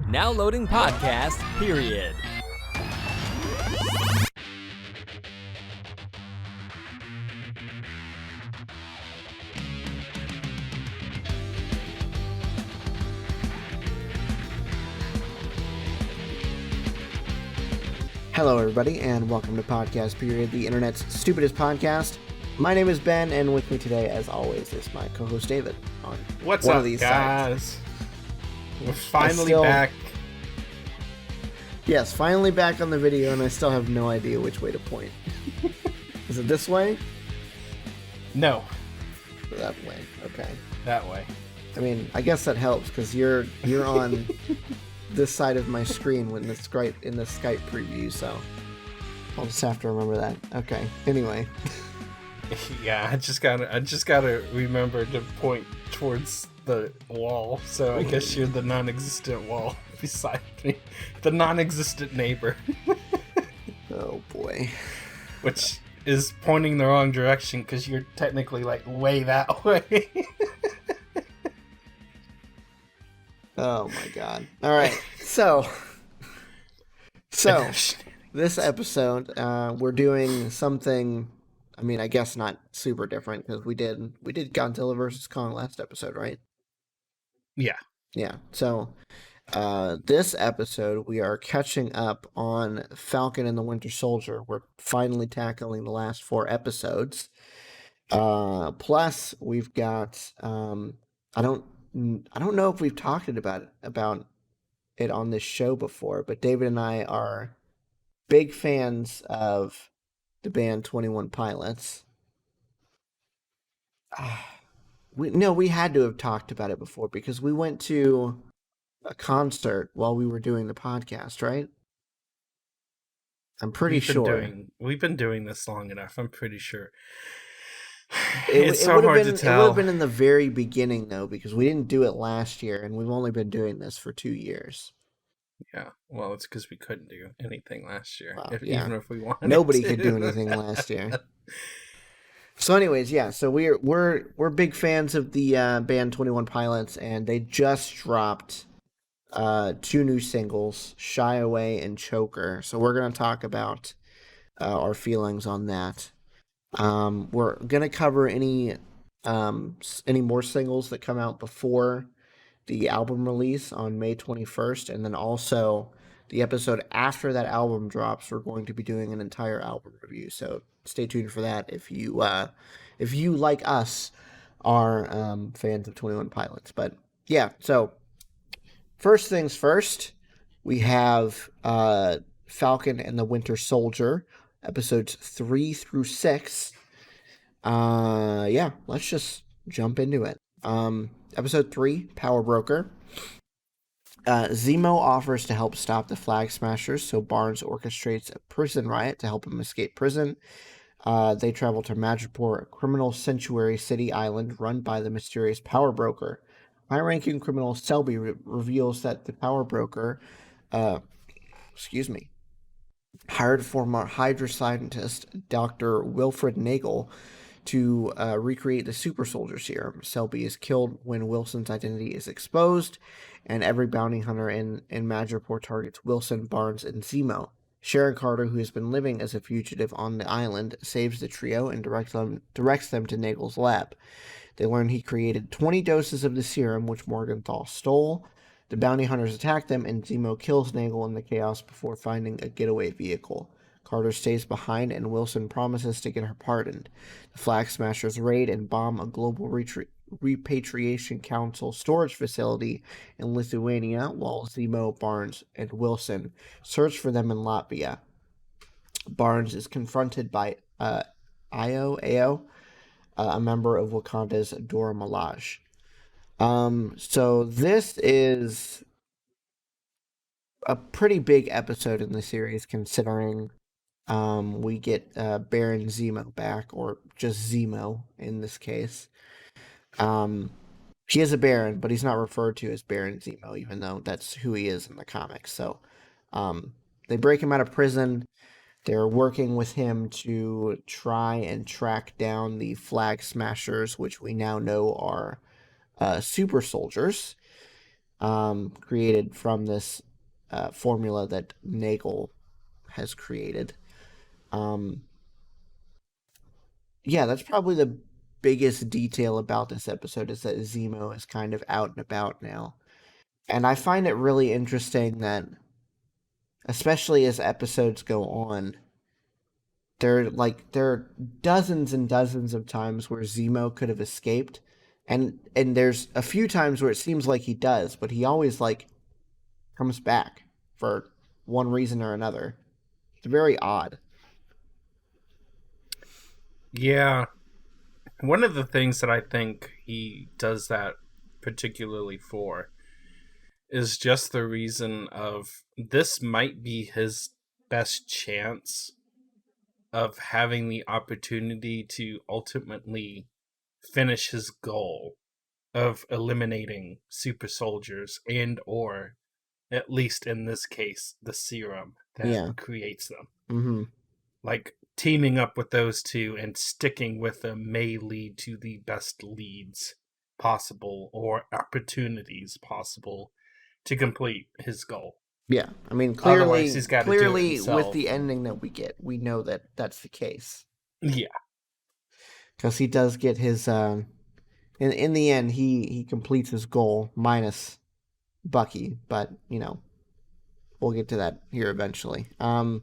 Now loading podcast, period. Hello, everybody, and welcome to Podcast Period, the internet's stupidest podcast. My name is Ben, and with me today, as always, is my co-host David. On What's one up, of these guys? sides. We're finally back. Yes, finally back on the video, and I still have no idea which way to point. Is it this way? No, Or that way? Okay. that way. I mean, I guess that helps because you're on this side of my screen when the Skype preview, so I'll just have to remember that. Okay. Anyway. Yeah, I just gotta remember to point towards the wall. So I guess you're the non-existent wall beside me, the non-existent neighbor. Oh boy. Which is pointing the wrong direction because you're technically like way that way. Oh my god. All right. So this episode, we're doing something. I mean, I guess not super different because we did Godzilla vs. Kong last episode, right? Yeah. Yeah. So this episode, we are catching up on Falcon and the Winter Soldier. We're finally tackling the last 4 episodes. Plus, we've got I don't know if we've talked about it on this show before, but David and I are big fans of the band 21 Pilots. We had to have talked about it before because we went to a concert while we were doing the podcast, right? I'm pretty sure. We've been doing this long enough. I'm pretty sure. It's so hard to tell. It would have been in the very beginning, though, because we didn't do it last year, and we've only been doing this for 2 years. Yeah, well, it's because we couldn't do anything last year, Well, even if we wanted. Nobody to. could do anything last year. So, anyways, yeah. So we're big fans of the band 21 Pilots, and they just dropped 2 new singles, "Shy Away" and "Choker." So we're gonna talk about our feelings on that. We're gonna cover any more singles that come out before the album release on May 21st, and then also the episode after that album drops, we're going to be doing an entire album review. So stay tuned for that if you like us are fans of 21 Pilots. But yeah, so first things first, we have Falcon and the Winter Soldier, episodes 3 through 6. Yeah, let's just jump into it. Episode 3, Power Broker. Zemo offers to help stop the Flag Smashers, so Barnes orchestrates a prison riot to help him escape prison. They travel to Madripoor, a criminal sanctuary city island run by the mysterious Power Broker. High-ranking criminal Selby reveals that the Power Broker, hired former Hydra scientist Dr. Wilfred Nagel to recreate the super soldier serum. Selby is killed when Wilson's identity is exposed, and every bounty hunter in Madripoor targets Wilson, Barnes, and Zemo. Sharon Carter, who has been living as a fugitive on the island, saves the trio and directs them to Nagel's lab. They learn he created 20 doses of the serum, which Morgenthau stole. The bounty hunters attack them, and Zemo kills Nagel in the chaos before finding a getaway vehicle. Carter stays behind, and Wilson promises to get her pardoned. The Flag Smashers raid and bomb a global repatriation council storage facility in Lithuania, while Zemo, Barnes, and Wilson search for them in Latvia. Barnes is confronted by Ao, a member of Wakanda's Dora Milaje. So this is a pretty big episode in the series, considering we get Baron Zemo back, or just Zemo in this case. He is a Baron, but he's not referred to as Baron Zemo, even though that's who he is in the comics. So they break him out of prison. They're working with him to try and track down the Flag Smashers, which we now know are super soldiers. created from this formula that Nagel has created. Yeah, that's probably the biggest detail about this episode is that Zemo is kind of out and about now. And I find it really interesting that, especially as episodes go on, there are dozens and dozens of times where Zemo could have escaped, and there's a few times where it seems like he does, but he always like comes back for one reason or another. It's very odd. Yeah. One of the things that I think he does that particularly for is just the reason of this might be his best chance of having the opportunity to ultimately finish his goal of eliminating super soldiers and or at least in this case the serum that creates them. Mm-hmm. Like teaming up with those two and sticking with them may lead to the best leads possible or opportunities possible to complete his goal. Yeah, I mean, Otherwise, he's got to do it clearly himself. with the ending that we get, we know that that's the case. Yeah, because he does get his. In the end, he completes his goal minus Bucky, but we'll get to that here eventually. I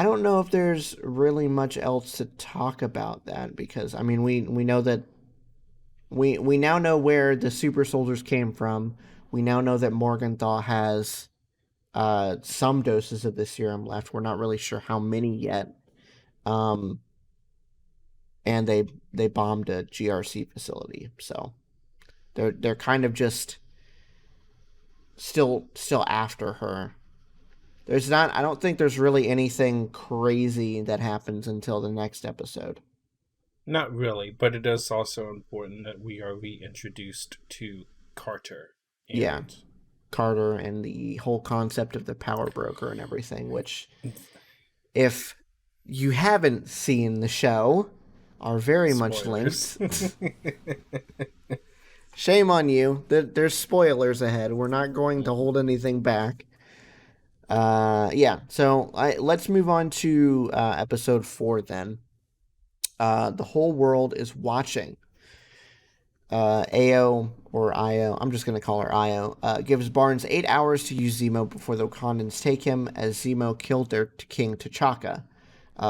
don't know if there's really much else to talk about that because I mean we know that we now know where the super soldiers came from. We now know that Morgenthau has some doses of the serum left. We're not really sure how many yet. And they bombed a GRC facility, so they're kind of just still after her. I don't think there's really anything crazy that happens until the next episode. not really, but it is also important that we are reintroduced to Carter. Yeah, Carter and the whole concept of the power broker and everything, which, if you haven't seen the show, are very much linked. Shame on you. There's spoilers ahead. We're not going to hold anything back. So let's move on to episode 4 then. The whole world is watching. Ao, or Io, I'm just going to call her Io, gives Barnes 8 hours to use Zemo before the Wakandans take him, as Zemo killed their king T'Chaka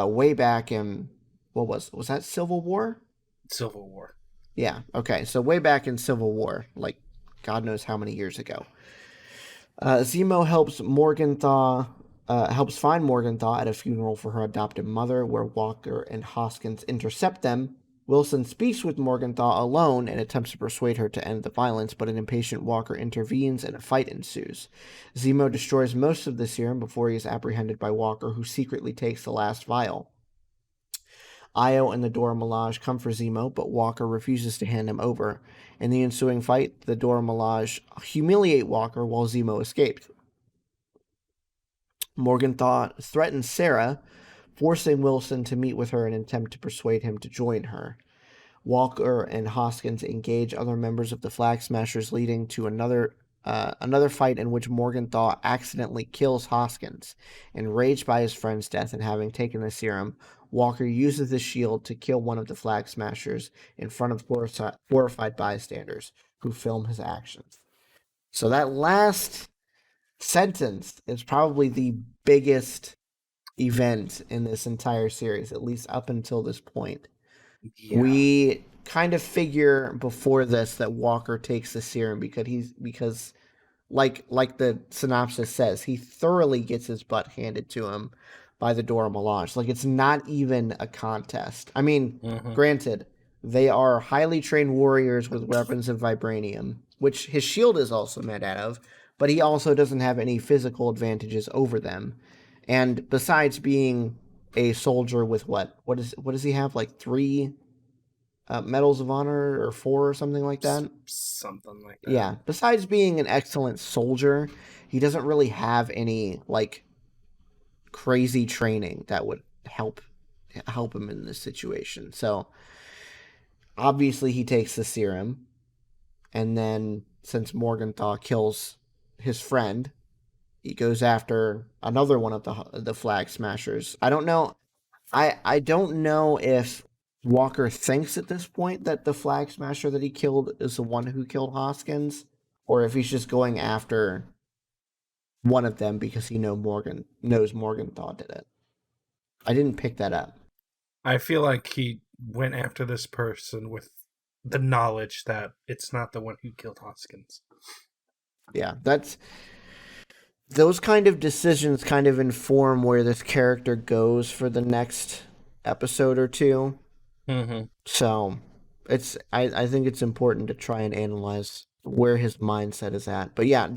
way back in, what was that Civil War? Civil War. Yeah, okay, so way back in Civil War, like God knows how many years ago. Zemo helps find Morgenthau at a funeral for her adopted mother, where Walker and Hoskins intercept them. Wilson speaks with Morgenthau alone and attempts to persuade her to end the violence, but an impatient Walker intervenes and a fight ensues. Zemo destroys most of the serum before he is apprehended by Walker, who secretly takes the last vial. Io and the Dora Milaje come for Zemo, but Walker refuses to hand him over. In the ensuing fight, the Dora Milaje humiliate Walker while Zemo escaped. Morgenthau threatens Sarah, forcing Wilson to meet with her in an attempt to persuade him to join her. Walker and Hoskins engage other members of the Flag Smashers, leading to another fight in which Morgenthau accidentally kills Hoskins. Enraged by his friend's death and having taken the serum, Walker uses the shield to kill one of the Flag Smashers in front of horrified bystanders who film his actions. So that last sentence is probably the biggest event in this entire series, at least up until this point. Yeah. We kind of figure before this that Walker takes the serum because like the synopsis says, he thoroughly gets his butt handed to him by the Dora Milaje. Like, it's not even a contest. I mean, Granted, they are highly trained warriors with weapons of vibranium, which his shield is also made out of, but he also doesn't have any physical advantages over them. And besides being a soldier with what does he have, like 3 medals of honor or 4 or something like that? Something like that. Yeah. Besides being an excellent soldier, he doesn't really have any like crazy training that would help him in this situation. So obviously he takes the serum, and then since Morgenthau kills his friend, he goes after another one of the Flag Smashers. I don't know. I don't know if Walker thinks at this point that the Flag Smasher that he killed is the one who killed Hoskins, or if he's just going after one of them because he knows Morgenthau did it. I didn't pick that up. I feel like he went after this person with the knowledge that it's not the one who killed Hoskins. Yeah, those kind of decisions kind of inform where this character goes for the next episode or two. Mm-hmm. So I think it's important to try and analyze where his mindset is at. But yeah,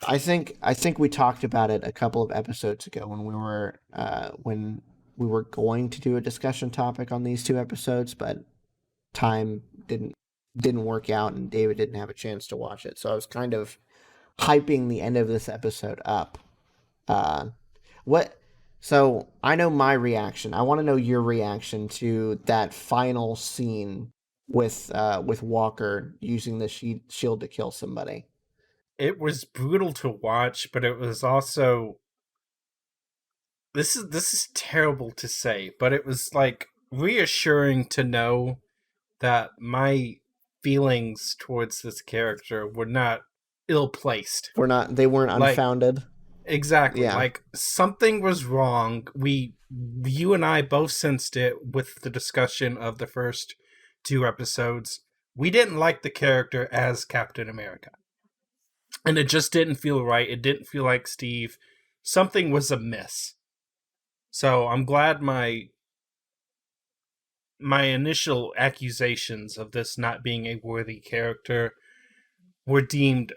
I think we talked about it a couple of episodes ago when we were going to do a discussion topic on these two episodes, but time didn't work out and David didn't have a chance to watch it. So I was kind of hyping the end of this episode up. So I know my reaction. I want to know your reaction to that final scene with Walker using the shield to kill somebody. It was brutal to watch, but it was also this is terrible to say, but it was like reassuring to know that my feelings towards this character were not ill-placed. They weren't unfounded. Exactly. Yeah. Like something was wrong. You and I both sensed it with the discussion of the first two episodes. We didn't like the character as Captain America. And it just didn't feel right. It didn't feel like Steve. Something was amiss. So I'm glad my initial accusations of this not being a worthy character were deemed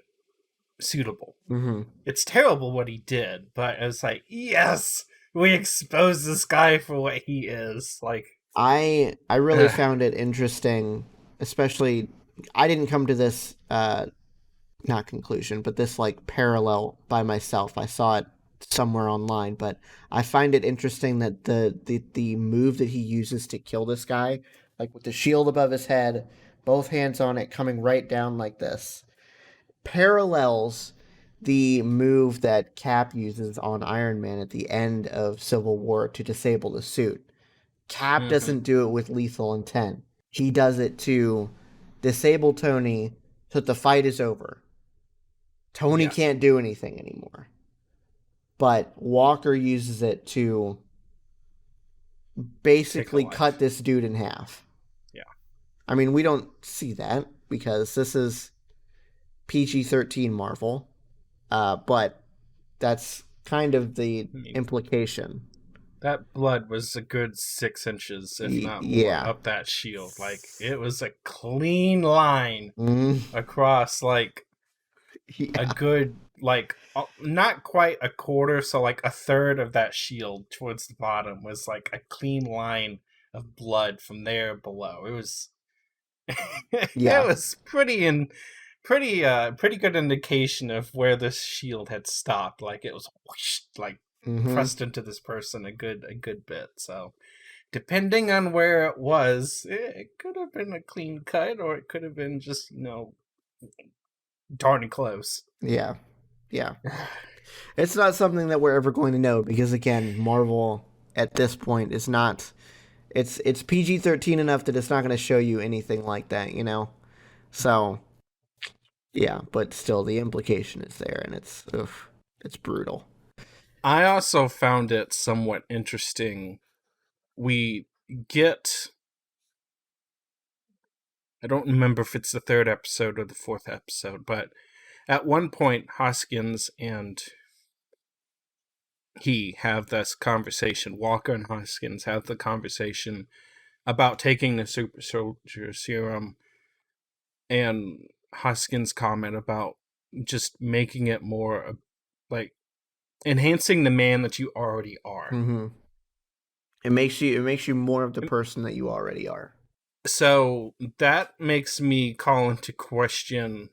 suitable. Mm-hmm. It's terrible what he did, but it was like, yes, we expose this guy for what he is. Like, I really found it interesting, especially I didn't come to this not conclusion, but this like parallel by myself. I saw it somewhere online, but I find it interesting that the move that he uses to kill this guy, like with the shield above his head, both hands on it, coming right down like this, parallels the move that Cap uses on Iron Man at the end of Civil War to disable the suit. Cap doesn't do it with lethal intent. He does it to disable Tony so that the fight is over. Tony can't do anything anymore. But Walker uses it to basically cut this dude in half. Yeah. I mean, we don't see that because this is PG-13 Marvel. But that's kind of the implication. That blood was a good 6 inches, if not more, up that shield. Like, it was a clean line across, like, a good, like, not quite a quarter, so, like, a third of that shield towards the bottom was, like, a clean line of blood from there below. It was... it was pretty good indication of where this shield had stopped. Like, it was whoosh, like, pressed into this person a good bit. So depending on where it was, it could have been a clean cut, or it could have been just, darn close. Yeah. It's not something that we're ever going to know because, again, Marvel at this point is not. It's PG-13 enough that it's not going to show you anything like that, So, yeah, but still, the implication is there, and it's brutal. I also found it somewhat interesting. We get... I don't remember if it's the third episode or the fourth episode, but at one point, Hoskins and he have this conversation. Walker and Hoskins have the conversation about taking the super soldier serum, and Hoskins' comment about just making it more like enhancing the man that you already are. Mm-hmm. It makes you more of the person that you already are. So that makes me call into question,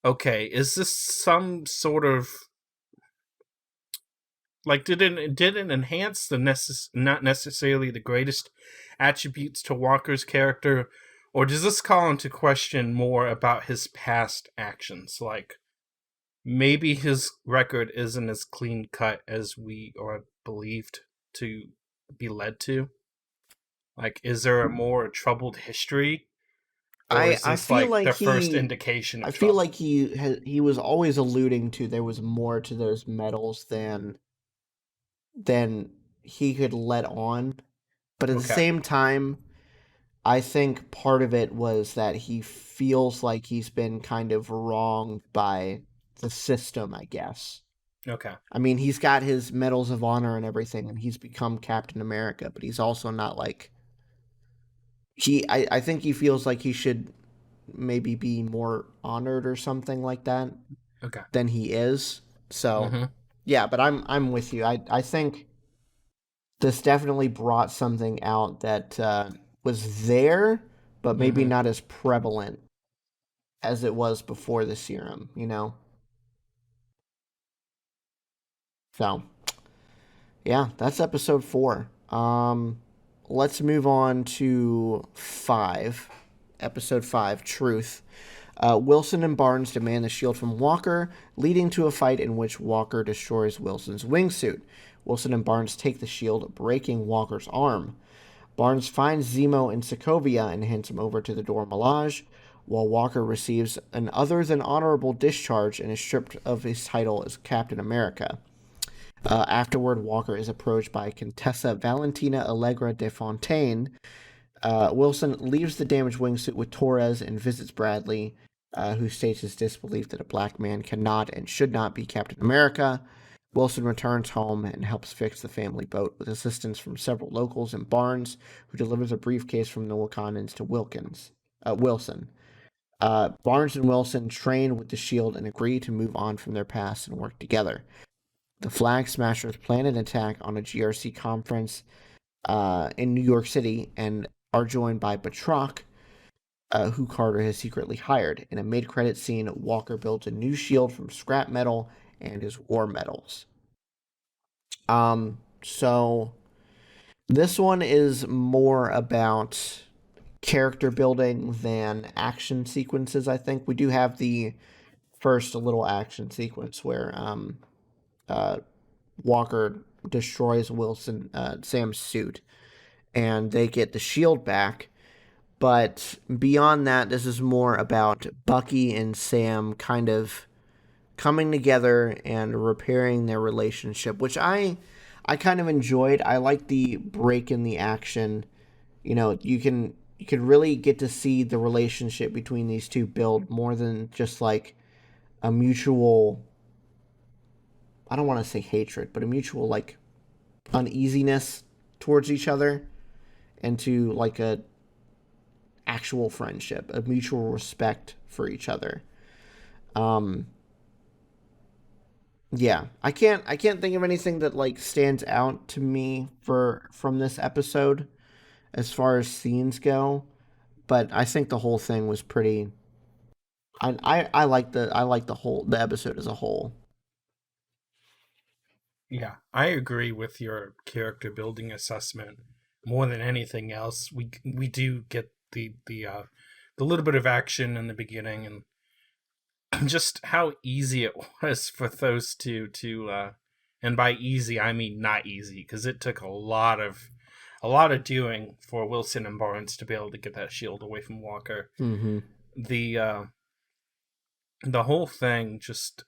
okay, is this some sort of, like, did it enhance the not necessarily the greatest attributes to Walker's character, Or does this call into question more about his past actions? Like, maybe his record isn't as clean cut as we are believed to be led to. Like, is there a more troubled history? Or is I this feel like like the first indication I of feel trouble? like he was always alluding to there was more to those medals than he could let on. But at the Okay. same time, I think part of it was that he feels like he's been kind of wronged by the system, I guess. Okay. I mean, he's got his medals of honor and everything, and he's become Captain America, but he's also not like I think he feels like he should maybe be more honored or something like that Okay. than he is. So Mm-hmm. yeah, but I'm with you. I think this definitely brought something out that was there, but maybe Mm-hmm. not as prevalent as it was before the serum, you know? So, yeah, that's episode 4. Let's move on to 5. Episode 5, Truth. Wilson and Barnes demand the shield from Walker, leading to a fight in which Walker destroys Wilson's wingsuit. Wilson and Barnes take the shield, breaking Walker's arm. Barnes finds Zemo in Sokovia and hands him over to the Dora Milaje, while Walker receives an other than honorable discharge and is stripped of his title as Captain America. Afterward, Walker is approached by Contessa Valentina Allegra de Fontaine. Wilson leaves the damaged wingsuit with Torres and visits Bradley, who states his disbelief that a black man cannot and should not be Captain America. Wilson returns home and helps fix the family boat with assistance from several locals and Barnes, who delivers a briefcase from the Wakandans to Wilson. Barnes and Wilson train with the Shield and agree to move on from their past and work together. The Flag Smashers plan an attack on a GRC conference in New York City and are joined by Batroc, who Carter has secretly hired. In a mid-credit scene, Walker builds a new shield from scrap metal and his war medals. So this one is more about character building than action sequences, I think. We do have the first little action sequence where Walker destroys Sam's suit, and they get the shield back. But beyond that, this is more about Bucky and Sam kind of coming together and repairing their relationship, which I kind of enjoyed. I like the break in the action. You know, you could really get to see the relationship between these two build more than just like a mutual, I don't want to say hatred, but a mutual like uneasiness towards each other, and to like a actual friendship, a mutual respect for each other. Um yeah, I can't think of anything that like stands out to me from this episode as far as scenes go, but I think the whole thing was pretty. I like the episode as a whole. Yeah, I agree with your character building assessment. More than anything else, we do get the little bit of action in the beginning, and just how easy it was for those two to and by easy I mean not easy, because it took a lot of doing for Wilson and Barnes to be able to get that shield away from Walker. Mm-hmm. The the whole thing just,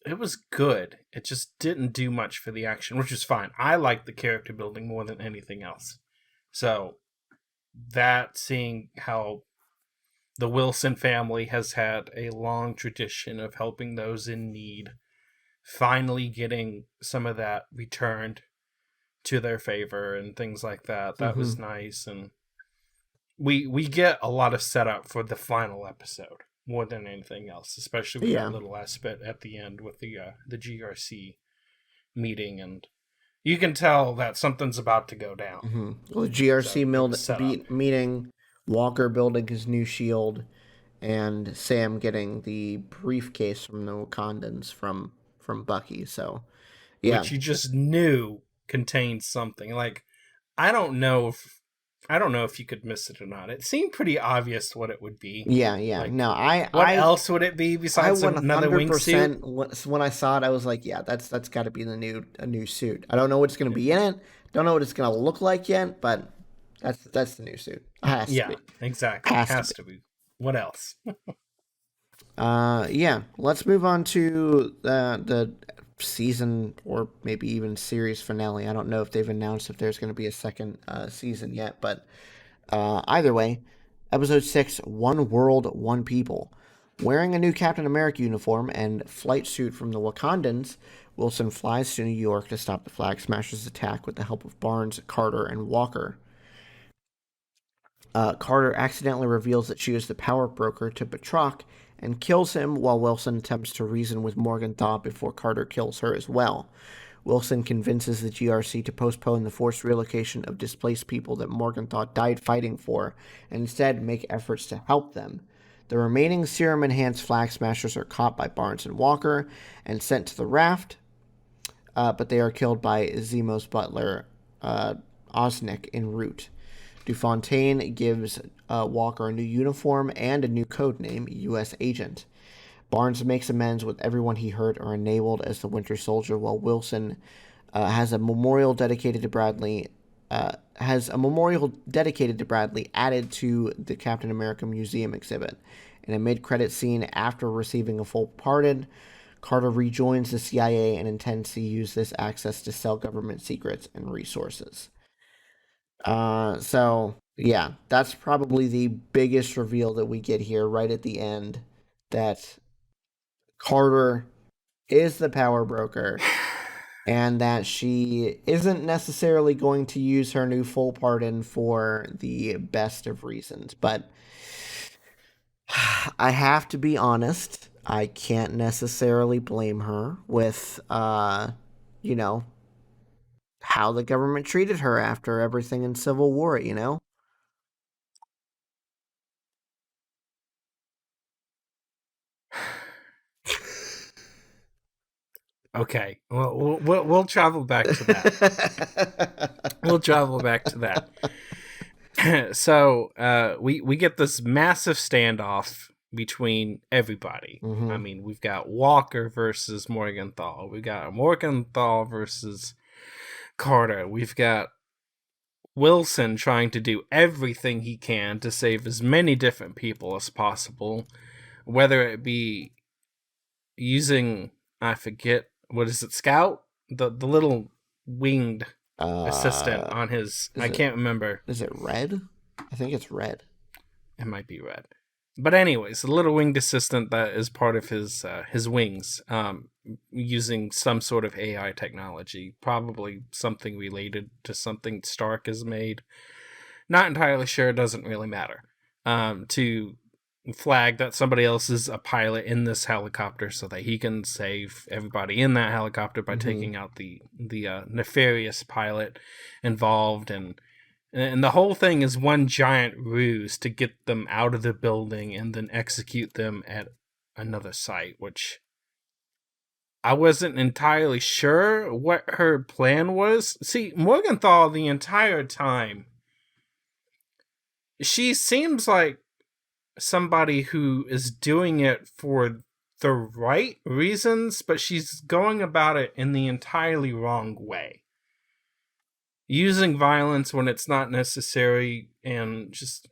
it was good. It just didn't do much for the action, which is fine. I like the character building more than anything else. So that, seeing how the Wilson family has had a long tradition of helping those in need, finally getting some of that returned to their favor and things like that. That Mm-hmm. was nice, and we get a lot of setup for the final episode more than anything else, especially with that Yeah. little aspect at the end with the GRC meeting, and you can tell that something's about to go down. Mm-hmm. Well, the GRC So it was set up. meeting, Walker building his new shield, and Sam getting the briefcase from the Wakandans from Bucky. So yeah. Which you just knew contained something. Like, I don't know if I don't know if you could miss it or not. It seemed pretty obvious what it would be. Yeah. Like, No, what else would it be besides another wingsuit? when I saw it, I was like, yeah, that's got to be a new suit. I don't know what's going to be in it. Don't know what it's going to look like yet, but that's the new suit. It has to be. Exactly. Has to be. What else? Yeah. Let's move on to the season or maybe even series finale. I don't know if they've announced if there's going to be a second season yet, but either way, episode 6, One World, One People. Wearing a new Captain America uniform and flight suit from the Wakandans, Wilson flies to New York to stop the Flag Smashers' attack with the help of Barnes, Carter, and Walker. Carter accidentally reveals that she is the power broker to Batroc and kills him while Wilson attempts to reason with Morgenthau before Carter kills her as well. Wilson convinces the GRC to postpone the forced relocation of displaced people that Morgenthau died fighting for and instead make efforts to help them. The remaining serum-enhanced Flag Smashers are caught by Barnes and Walker and sent to the raft, but they are killed by Zemo's butler, Osnick, en route. DuFontaine gives Walker a new uniform and a new code name, U.S. Agent. Barnes makes amends with everyone he hurt or enabled as the Winter Soldier, while Wilson has a memorial dedicated to Bradley. Added to the Captain America Museum exhibit. In a mid-credit scene after receiving a full pardon, Carter rejoins the CIA and intends to use this access to sell government secrets and resources. So yeah, that's probably the biggest reveal that we get here right at the end, that Carter is the power broker and that she isn't necessarily going to use her new full pardon for the best of reasons. But I have to be honest, I can't necessarily blame her with, how the government treated her after everything in Civil War, Okay, well, we'll travel back to that. We'll travel back to that. So we get this massive standoff between everybody. Mm-hmm. I mean, we've got Walker versus Morgenthau. We've got Morgenthau versus Carter. We've got Wilson trying to do everything he can to save as many different people as possible, whether it be using, I forget, what is it, Scout? The little winged assistant on his... I can't remember. Is it Red? I think it's Red. It might be Red. But anyways, the little winged assistant that is part of his wings, using some sort of AI technology, probably something related to something Stark has made. Not entirely sure, doesn't really matter. To flag that somebody else is a pilot in this helicopter so that he can save everybody in that helicopter by taking out the nefarious pilot involved, and the whole thing is one giant ruse to get them out of the building and then execute them at another site, which I wasn't entirely sure what her plan was. See, Morgenthau the entire time, she seems like somebody who is doing it for the right reasons, but she's going about it in the entirely wrong way. Using violence when it's not necessary, and just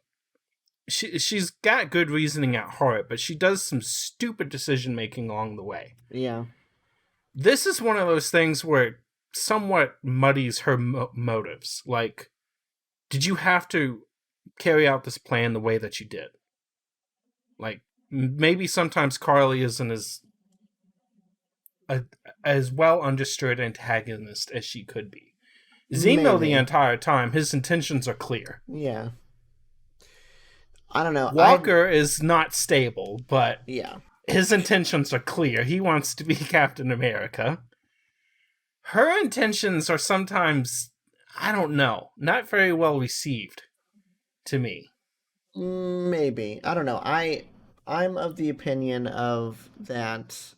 she's got good reasoning at heart, but she does some stupid decision making along the way. Yeah. This is one of those things where it somewhat muddies her motives. Like, did you have to carry out this plan the way that you did? Like, maybe sometimes Carly isn't as well understood antagonist as she could be. Zemo, the entire time, his intentions are clear. Yeah. I don't know. Walker is not stable, but yeah, his intentions are clear. He wants to be Captain America. Her intentions are sometimes, I don't know, not very well received to me. Maybe. I don't know. I'm of the opinion of that.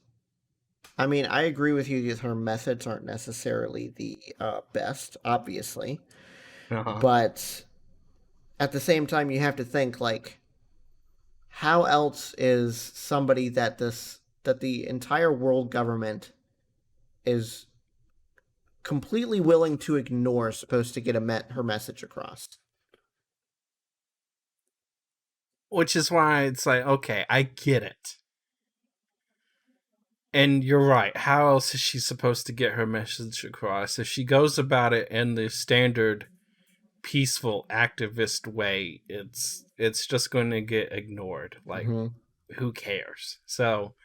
I mean, I agree with you that her methods aren't necessarily the best, obviously. Uh-huh. But at the same time, you have to think, like, how else is somebody that the entire world government is completely willing to ignore supposed to get her message across? Which is why it's like, okay, I get it. And you're right. How else is she supposed to get her message across? If she goes about it in the standard peaceful activist way, it's just going to get ignored. Like, who cares? So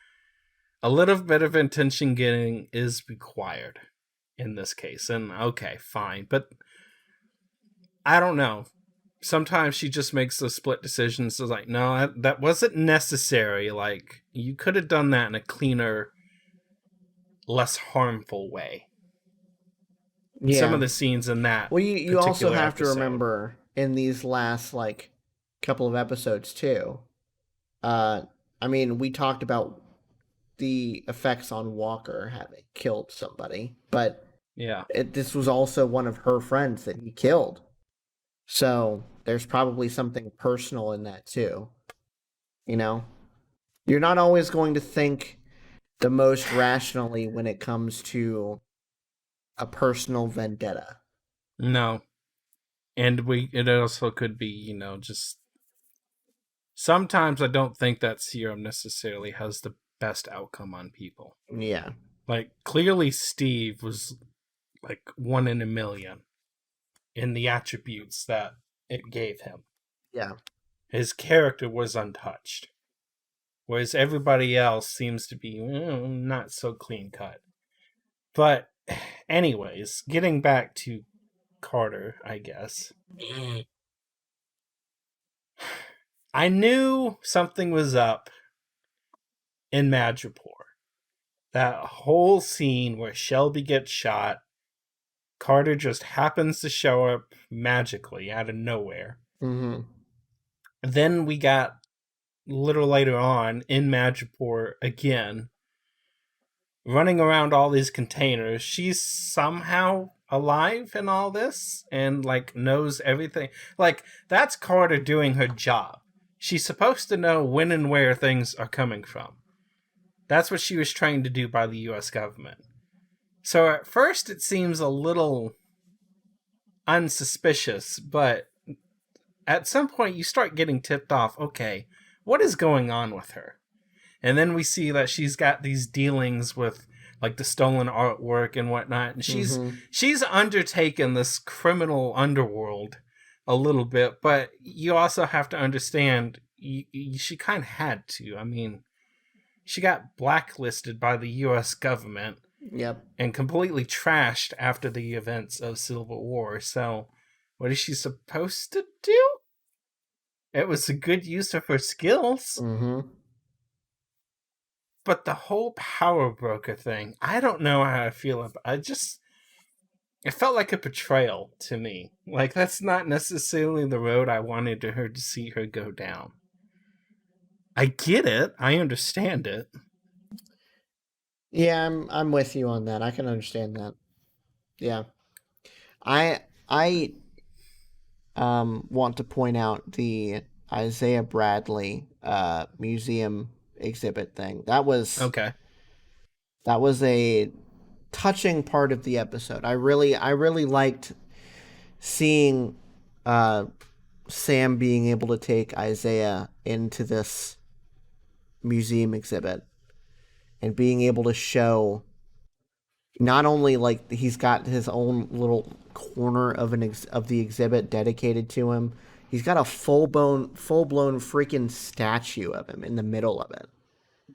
a little bit of attention getting is required in this case. And okay, fine. But I don't know. Sometimes she just makes those split decisions. It's like, no, that wasn't necessary. Like, you could have done that in a cleaner, less harmful way. Yeah. Some of the scenes in that. Well, you also have episode. to remember in these last like couple of episodes too. I mean, we talked about the effects on Walker having killed somebody, but yeah, this was also one of her friends that he killed. So there's probably something personal in that too. You know, you're not always going to think the most rationally when it comes to a personal vendetta. No. And it also could be, you know, just sometimes I don't think that serum necessarily has the best outcome on people. Yeah. Like, clearly Steve was like 1 in a million in the attributes that it gave him. Yeah. His character was untouched. Whereas everybody else seems to be not so clean cut. But anyways, getting back to Carter, I guess. I knew something was up in Madripoor. That whole scene where Shelby gets shot, Carter just happens to show up magically out of nowhere. Mm-hmm. Then we got a little later on in Madripoor again, running around all these containers. She's somehow alive in all this and like knows everything. Like, that's Carter doing her job. She's supposed to know when and where things are coming from. That's what she was trained to do by the US government. So at first it seems a little unsuspicious, but at some point you start getting tipped off, okay, what is going on with her? And then we see that she's got these dealings with like the stolen artwork and whatnot, and she's undertaken this criminal underworld a little bit, but you also have to understand she kind of had to. I mean, she got blacklisted by the US government. Yep. And completely trashed after the events of Civil War. So, what is she supposed to do? It was a good use of her skills. Mm-hmm. But the whole power broker thing, I don't know how I feel about it. It felt like a betrayal to me. Like, that's not necessarily the road I wanted her to see her go down. I get it. I understand it. Yeah, I'm with you on that. I can understand that. Yeah. I want to point out the Isaiah Bradley museum exhibit thing. That was a touching part of the episode. I really liked seeing Sam being able to take Isaiah into this museum exhibit and being able to show not only like he's got his own little corner of the exhibit dedicated to him, he's got a full blown freaking statue of him in the middle of it.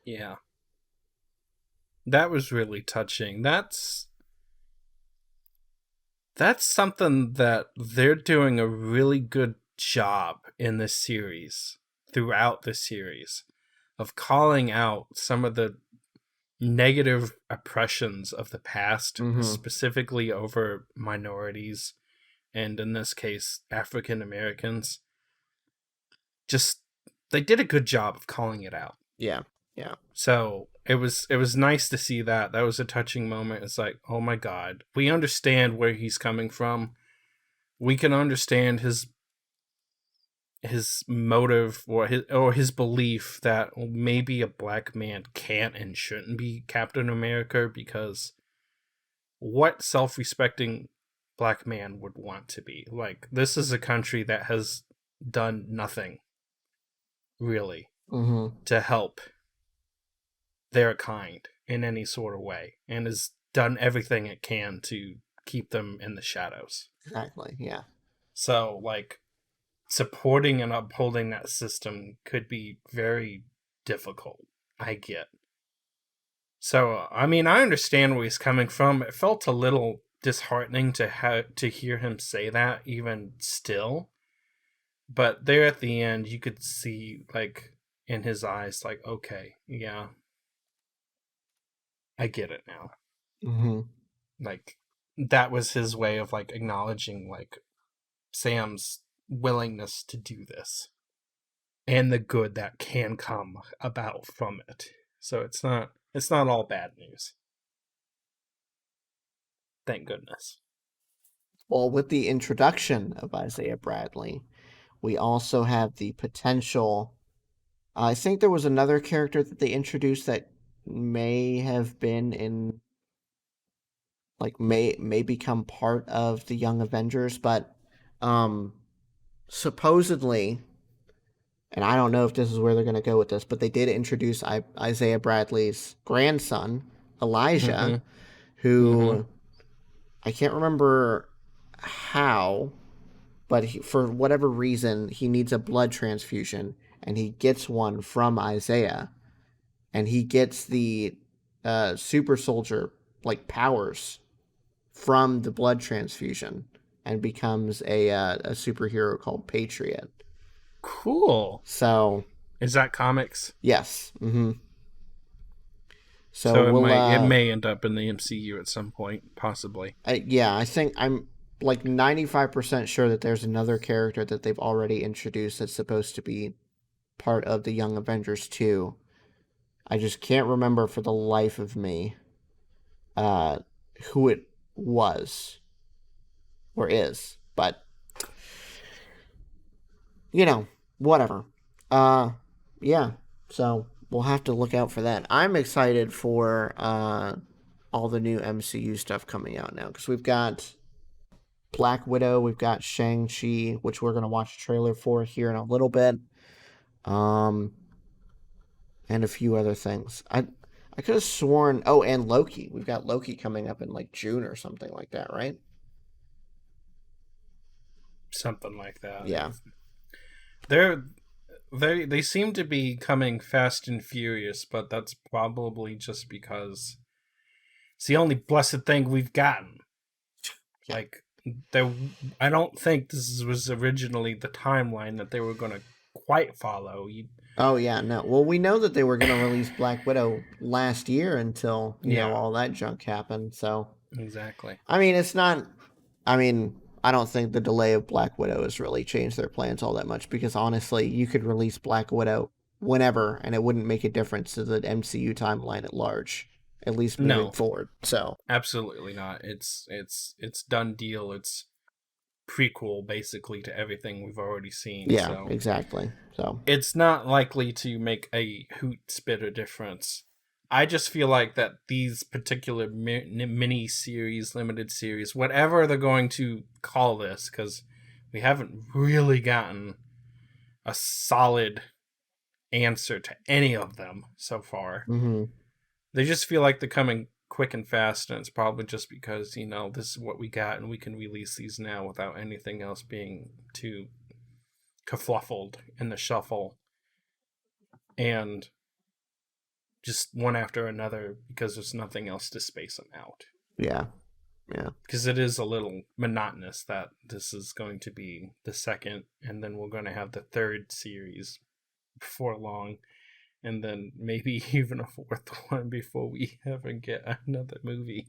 Yeah. That was really touching. That's something that they're doing a really good job in this series, throughout the series, of calling out some of the negative oppressions of the past, specifically over minorities, and in this case, African Americans. Just, they did a good job of calling it out. Yeah, yeah. So it was nice to see that. That was a touching moment. It's like, oh my God, we understand where he's coming from. We can understand his his motive or his belief that maybe a black man can't and shouldn't be Captain America, because what self-respecting black man would want to be? Like, this is a country that has done nothing really to help their kind in any sort of way, and has done everything it can to keep them in the shadows. Exactly. Yeah. So, like, supporting and upholding that system could be very difficult. I get. So, I mean, I understand where he's coming from. It felt a little disheartening to hear him say that, even still. But there at the end, you could see, like, in his eyes, like, okay, yeah, I get it now. Like, that was his way of, like, acknowledging, like, Sam's willingness to do this and the good that can come about from it. So it's not all bad news. Thank goodness. Well, with the introduction of Isaiah Bradley, we also have the potential. I think there was another character that they introduced that may have been in, like, may become part of the Young Avengers, but supposedly, and I don't know if this is where they're going to go with this, but they did introduce Isaiah Bradley's grandson, Elijah, who I can't remember how, but for whatever reason, he needs a blood transfusion, and he gets one from Isaiah, and he gets the super soldier, like, powers from the blood transfusion, and becomes a superhero called Patriot. Cool. So, is that comics? Yes. So it may end up in the MCU at some point, possibly. Yeah, I think I'm like 95% sure that there's another character that they've already introduced that's supposed to be part of the Young Avengers 2. I just can't remember for the life of me who it was or is, but whatever. Yeah, so we'll have to look out for that. I'm excited for all the new MCU stuff coming out now, because we've got Black Widow, we've got Shang-Chi, which we're going to watch a trailer for here in a little bit, and a few other things. I could have sworn, and Loki. We've got Loki coming up in, like, June or something like that, right? Something like that. Yeah. They seem to be coming fast and furious, but that's probably just because it's the only blessed thing we've gotten. Yeah. Like, I don't think this was originally the timeline that they were going to quite follow. Oh, yeah, no. Well, we know that they were going to release Black Widow last year until, all that junk happened, so. Exactly. I mean, it's not. I mean, I don't think the delay of Black Widow has really changed their plans all that much, because honestly, you could release Black Widow whenever, and it wouldn't make a difference to the MCU timeline at large, at least moving forward. So absolutely not. It's done deal. It's prequel basically to everything we've already seen. Yeah, so exactly. So it's not likely to make a hoot spitter difference. I just feel like that these particular mini series, limited series, whatever they're going to call this, because we haven't really gotten a solid answer to any of them so far. They just feel like they're coming quick and fast, and it's probably just because, this is what we got, and we can release these now without anything else being too kerfluffled in the shuffle. And just one after another, because there's nothing else to space them out. Yeah. Because it is a little monotonous that this is going to be the second, and then we're going to have the third series before long, and then maybe even a fourth one before we ever get another movie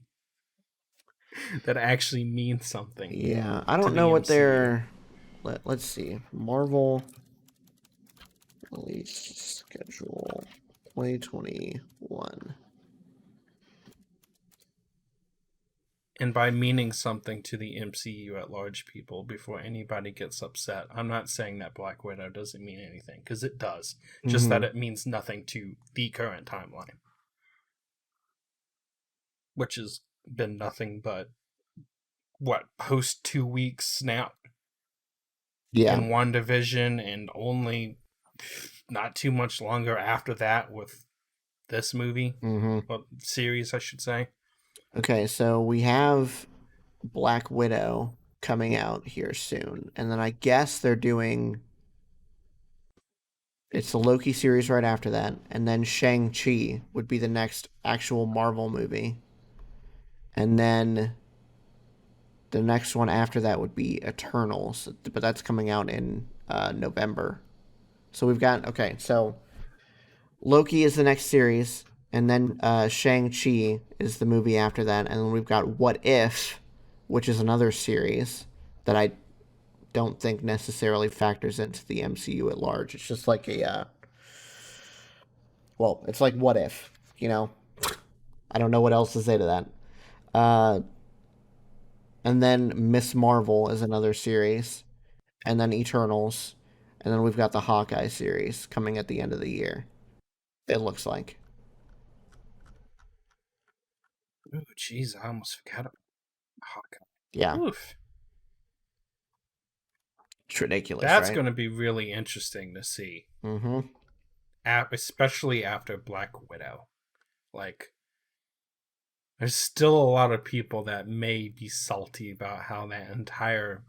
that actually means something. Yeah, I don't know what they're. Let's see. Marvel release schedule 2021. And by meaning something to the MCU at large, people, before anybody gets upset, I'm not saying that Black Widow doesn't mean anything, because it does. Just that it means nothing to the current timeline. Which has been nothing but, post 2 weeks snap? Yeah. In WandaVision, and only not too much longer after that with this movie. Well, series, I should say. Okay, so we have Black Widow coming out here soon. And then I guess they're doing... It's the Loki series right after that. And then Shang-Chi would be the next actual Marvel movie. And then the next one after that would be Eternals. But that's coming out in November. So we've got... Okay, so Loki is the next series. And then Shang-Chi is the movie after that. And then we've got What If, which is another series that I don't think necessarily factors into the MCU at large. It's just like a... well, it's like What If, you know? I don't know what else to say to that. And then Miss Marvel is another series. And then Eternals. And then we've got the Hawkeye series coming at the end of the year. It looks like. Oh, jeez, I almost forgot about Hawkeye. Yeah. Oof. It's ridiculous, That's right? going to be really interesting to see. Mm-hmm. Especially after Black Widow. Like, there's still a lot of people that may be salty about how that entire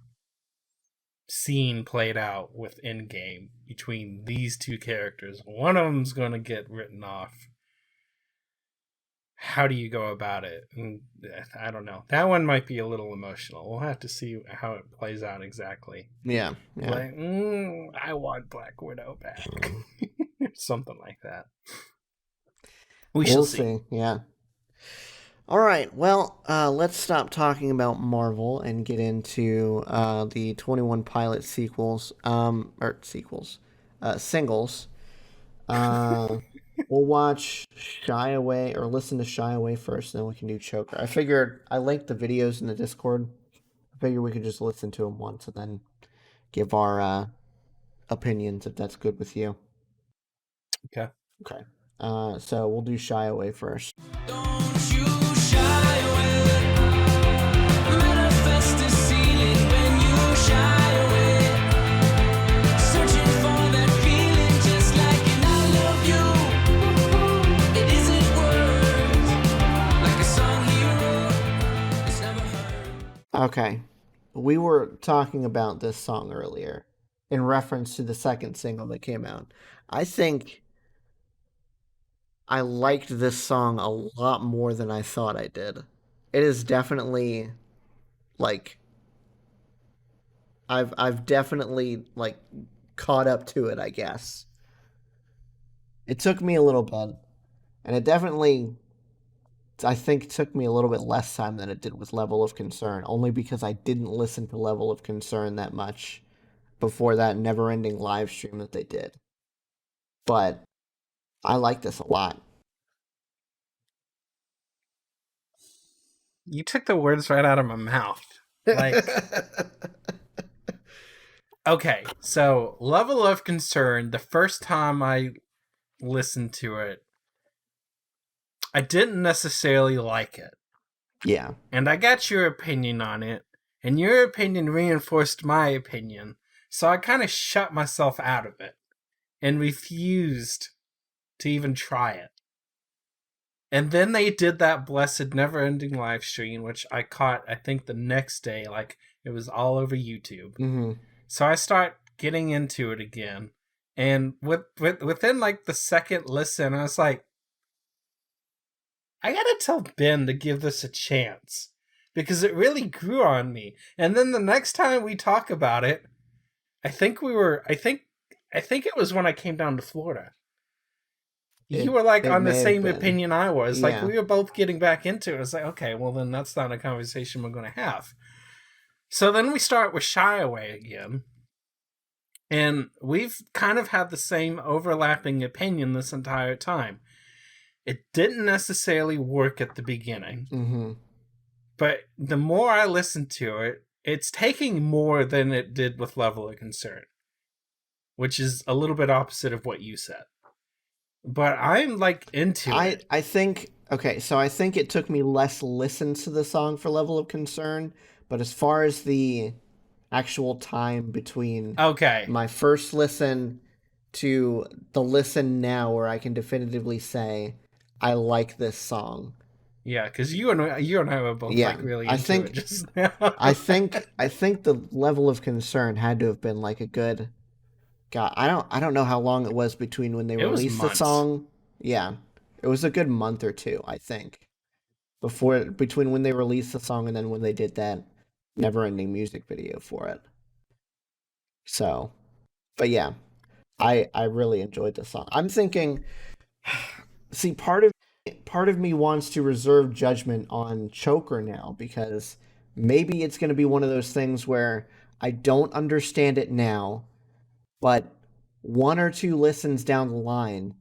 scene played out with Endgame between these two characters. One of them's going to get written off. How do you go about it? I don't know. That one might be a little emotional. We'll have to see how it plays out exactly. Yeah. Like, I want Black Widow back. Something like that. We'll shall see. Yeah. All right. Well, let's stop talking about Marvel and get into the 21 Pilot sequels. Singles. We'll watch Shy Away or listen to Shy Away first, and then we can do Choker. I figured I linked the videos in the Discord. I figured we could just listen to them once and then give our opinions if that's good with you. Okay. So we'll do Shy Away first. Don't you shy away. Manifest the ceiling when you shy away. Searching for that feeling just like an I love you. It isn't words like a song he wrote. It's never heard. Okay. We were talking about this song earlier in reference to the second single that came out. I think I liked this song a lot more than I thought I did. It is definitely like I've definitely like caught up to it, I guess. It took me a little bit, and it definitely I think took me a little bit less time than it did with Level of Concern, only because I didn't listen to Level of Concern that much before that never-ending live stream that they did. But I like this a lot. You took the words right out of my mouth. Like, okay, so Level of Concern, the first time I listened to it, I didn't necessarily like it. Yeah. And I got your opinion on it, and your opinion reinforced my opinion, so I kind of shut myself out of it and refused to even try it. And then they did that blessed never-ending live stream, which I caught, I think, the next day. Like, it was all over YouTube. Mm-hmm. So I start getting into it again. And within, like, the second listen, I was like, I gotta tell Ben to give this a chance. Because it really grew on me. And then the next time we talk about it, I think it was when I came down to Florida. You were like on the same opinion I was. Yeah. Like, we were both getting back into it. It's like, okay, well then that's not a conversation we're going to have. So then we start with Shy Away again. And we've kind of had the same overlapping opinion this entire time. It didn't necessarily work at the beginning. Mm-hmm. But the more I listen to it, it's taking more than it did with Level of Concern, which is a little bit opposite of what you said. But I'm like into it. I think okay, so I think it took me less listens to the song for Level of Concern, but as far as the actual time between Okay. my first listen to the listen now, where I can definitively say I like this song. Yeah, because you and I were both Yeah, like really I into think- it just now. I think the Level of Concern had to have been like a good. God, I don't know how long it was between when they It was released the months. song. Yeah, it was a good month or two, I think, between when they released the song and then when they did that never-ending music video for it. So, but yeah, I really enjoyed the song. I'm thinking, see, part of me wants to reserve judgment on Choker now, because maybe it's going to be one of those things where I don't understand it now, but one or two listens down the line,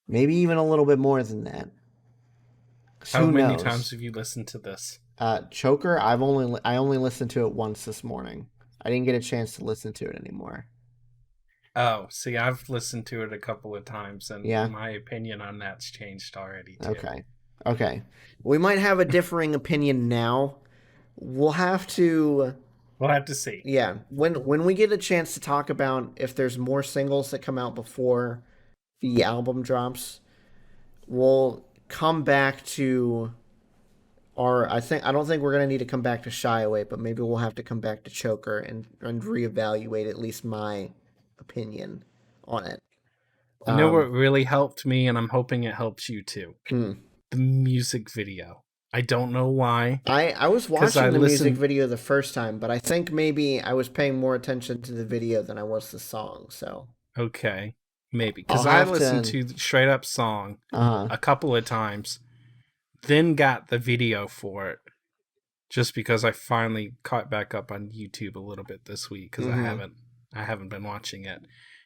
maybe even a little bit more than that. How Who many knows? times have you listened to this? Choker, I only listened to it once this morning. I didn't get a chance to listen to it anymore. Oh, see, I've listened to it a couple of times, and Yeah? my opinion on that's changed already, too. Okay. We might have a differing opinion now. We'll have to. We'll have to see. Yeah, when we get a chance to talk about if there's more singles that come out before the album drops, we'll come back to I don't think we're gonna need to come back to Shy Away, but maybe we'll have to come back to Choker and reevaluate at least my opinion on it. You know what really helped me, and I'm hoping it helps you too? Hmm. The music video. I don't know why. I was 'Cause I watching the music listened- video the first time, but I think maybe I was paying more attention to the video than I was the song. So Okay, maybe. Because I'll I have listened to- to the straight up song uh a couple of times, then got the video for it, just because I finally caught back up on YouTube a little bit this week, because Mhm. I haven't been watching it.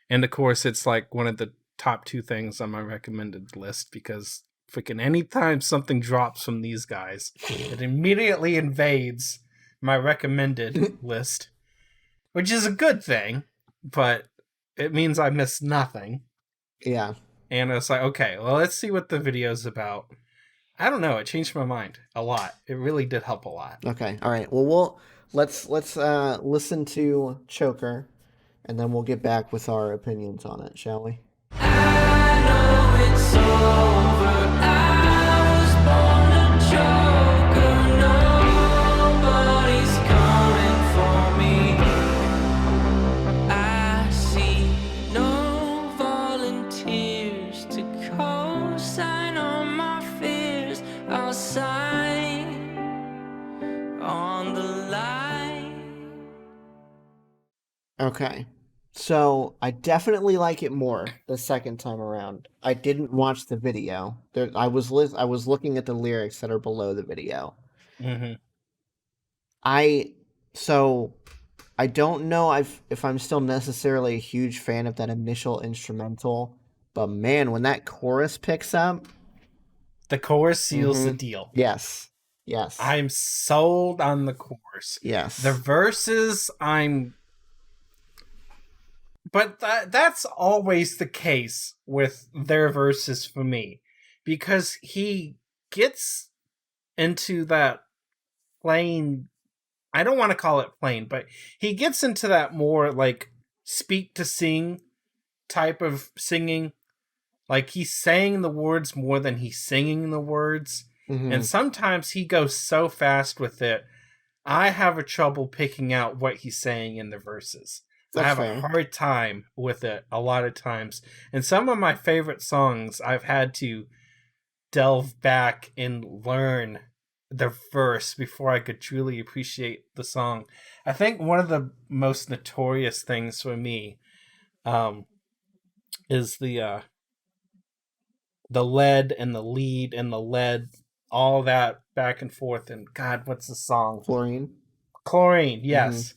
And of course, it's like one of the top 2 things on my recommended list, because freaking anytime something drops from these guys, it immediately invades my recommended list, which is a good thing, but it means I miss nothing. yeah. And it's like, okay, well, let's see what the video's about. I don't know. It changed my mind a lot. It really did help a lot. Okay. All right. Well, let's listen to Choker, and then we'll get back with our opinions on it, shall we? I know it's over. I was born a joker. Nobody's coming for me. I see no volunteers to co-sign on my fears. I'll sign on the line. Okay. So I definitely like it more the second time around. I didn't watch the video. I was looking at the lyrics that are below the video. Mm-hmm. So I don't know if I'm still necessarily a huge fan of that initial instrumental, but man, when that chorus picks up, The chorus seals the Mhm. deal. yes, I'm sold on the chorus. yes, The verses, but that's always the case with their verses for me, because he gets into that plain, I don't want to call it plain, but he gets into that more like speak to sing type of singing. Like he's saying the words more than he's singing the words. Mhm. And sometimes he goes so fast with it, I have a trouble picking out what he's saying in the verses. I That's have fair. a hard time with it a lot of times. And some of my favorite songs, I've had to delve back and learn the verse before I could truly appreciate the song. I think one of the most notorious things for me is the lead and the lead and the lead, all that back and forth. And God, what's the song? Chlorine. Chlorine, yes.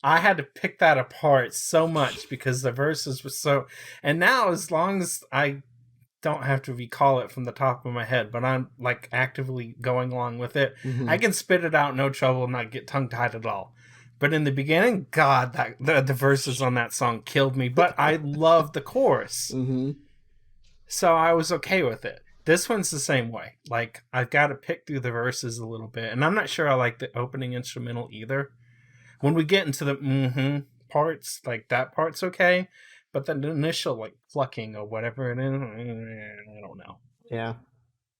I had to pick that apart so much because the verses were so. And now, as long as I don't have to recall it from the top of my head, but I'm like actively going along with it. Mhm. I can spit it out no trouble and not get tongue tied at all. But in the beginning, God, the verses on that song killed me. But I love the chorus, Mm-hmm. so I was okay with it. This one's the same way. Like, I've got to pick through the verses a little bit, and I'm not sure I like the opening instrumental either. When we get into the parts, like that part's okay, but the initial like plucking or whatever it is, I don't know. Yeah.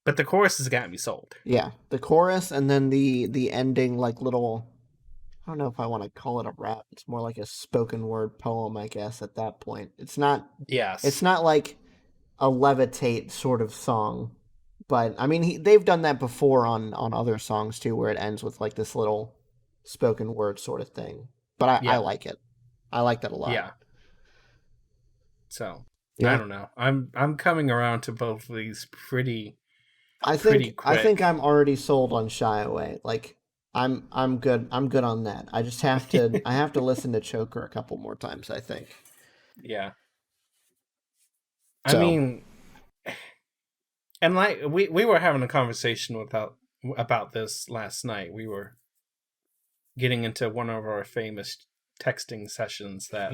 But the chorus has got me sold. Yeah. The chorus and then the ending, like little. I don't know if I want to call it a rap. It's more like a spoken word poem, I guess. At that point, it's not. Yes. It's not like a levitate sort of song, but I mean they've done that before on other songs too, where it ends with like this little spoken word sort of thing. But I like it. I like that a lot. Yeah. So Yeah. I don't know. I'm coming around to both of these pretty I quick. think I'm already sold on Shy Away. Like I'm good. I'm good on that. I just have to I have to listen to Choker a couple more times, I think. Yeah. So. I mean, and like we were having a conversation about this last night. We were getting into one of our famous texting sessions that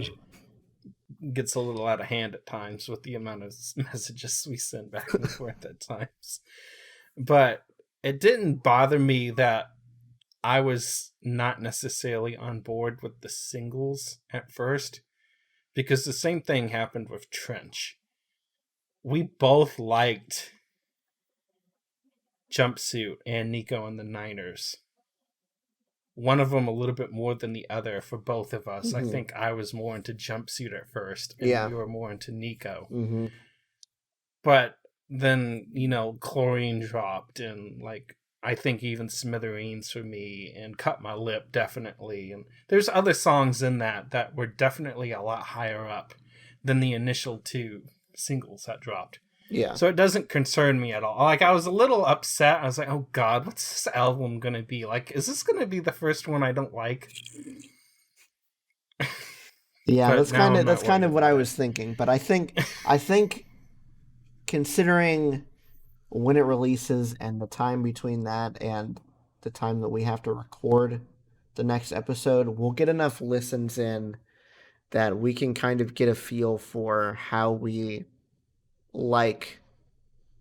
gets a little out of hand at times with the amount of messages we send back and forth at times. But it didn't bother me that I was not necessarily on board with the singles at first, because the same thing happened with Trench. We both liked Jumpsuit and Nico and the Niners. One of them a little bit more than the other for both of us. I think I was more into Jumpsuit at first, and you were more into Nico. Mm-hmm. But then, Chlorine dropped, and like I think even Smithereens for me, and Cut My Lip definitely. And there's other songs in that were definitely a lot higher up than the initial two singles that dropped. Yeah. So it doesn't concern me at all. Like, I was a little upset. I was like, oh God, what's this album gonna be? Like, is this gonna be the first one I don't like? Yeah, But that's now kind I'm of not that's kind of worried what about I it. was thinking. But I think considering when it releases and the time between that and the time that we have to record the next episode, we'll get enough listens in that we can kind of get a feel for how we like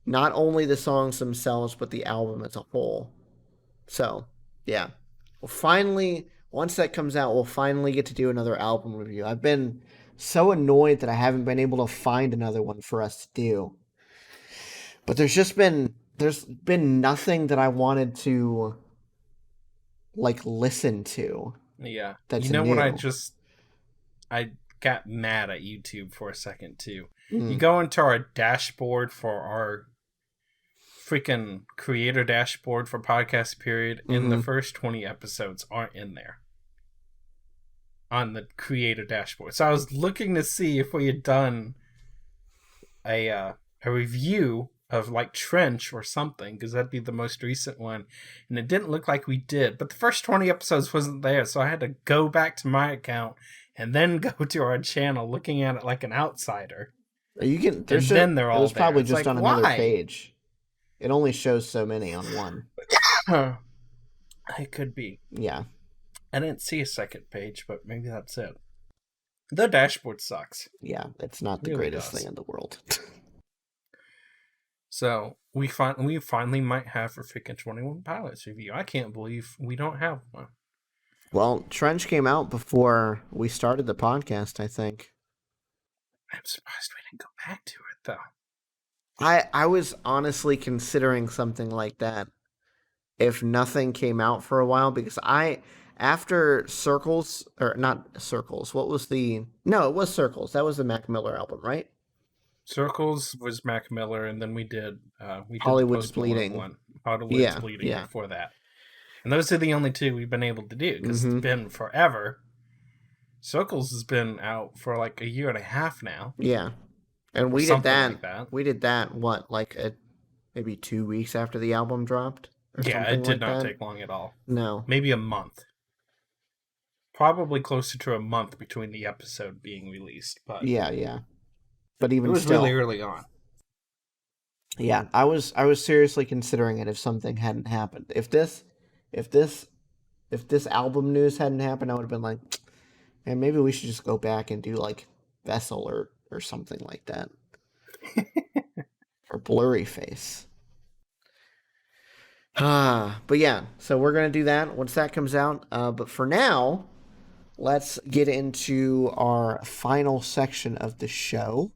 not only the songs themselves but the album as a whole. So, yeah. We'll finally, once that comes out, we'll finally get to do another album review. I've been so annoyed that I haven't been able to find another one for us to do. But there's been nothing that I wanted to like listen to. Yeah. That's you know what new. I got mad at YouTube for a second too. Mm. You go into our dashboard for our freaking creator dashboard for Podcast Period, and the first 20 episodes aren't in there on the creator dashboard. So I was looking to see if we had done a review of like Trench or something, because that'd be the most recent one, and it didn't look like we did. But the first 20 episodes wasn't there, so I had to go back to my account and then go to our channel, looking at it like an outsider. You can. There's And then they're all It was there. probably It's just like, on another why? page. It only shows so many on one. It could be. Yeah. I didn't see a second page, but maybe that's it. The dashboard sucks. Yeah. It's not the Really greatest does. thing in the world. So we finally might have a freaking 21 Pilots review. I can't believe we don't have one. Well, Trench came out before we started the podcast, I think. I'm surprised we didn't go back to it though. I was honestly considering something like that if nothing came out for a while, because after Circles, or not Circles, what was it was Circles. That was the Mac Miller album, right? Circles was Mac Miller, and then we did Hollywood's the Post Malone Bleeding. one. Hollywood's Yeah, Bleeding yeah. before that. And those are the only two we've been able to do, because Mhm. it's been forever. Circles has been out for like a year and a half now. Yeah. And Or we did something that. like that. We did that, what, like maybe 2 weeks after the album dropped? Or Yeah, something it did like not that? take long at all. No. Maybe a month. Probably closer to a month between the episode being released, but Yeah, yeah. But it even was still. really early on. Yeah, I was seriously considering it if something hadn't happened. If this album news hadn't happened, I would have been like, man, maybe we should just go back and do like Vessel or something like that. Or Blurry Face. But yeah, so we're gonna do that once that comes out. But for now, let's get into our final section of the show,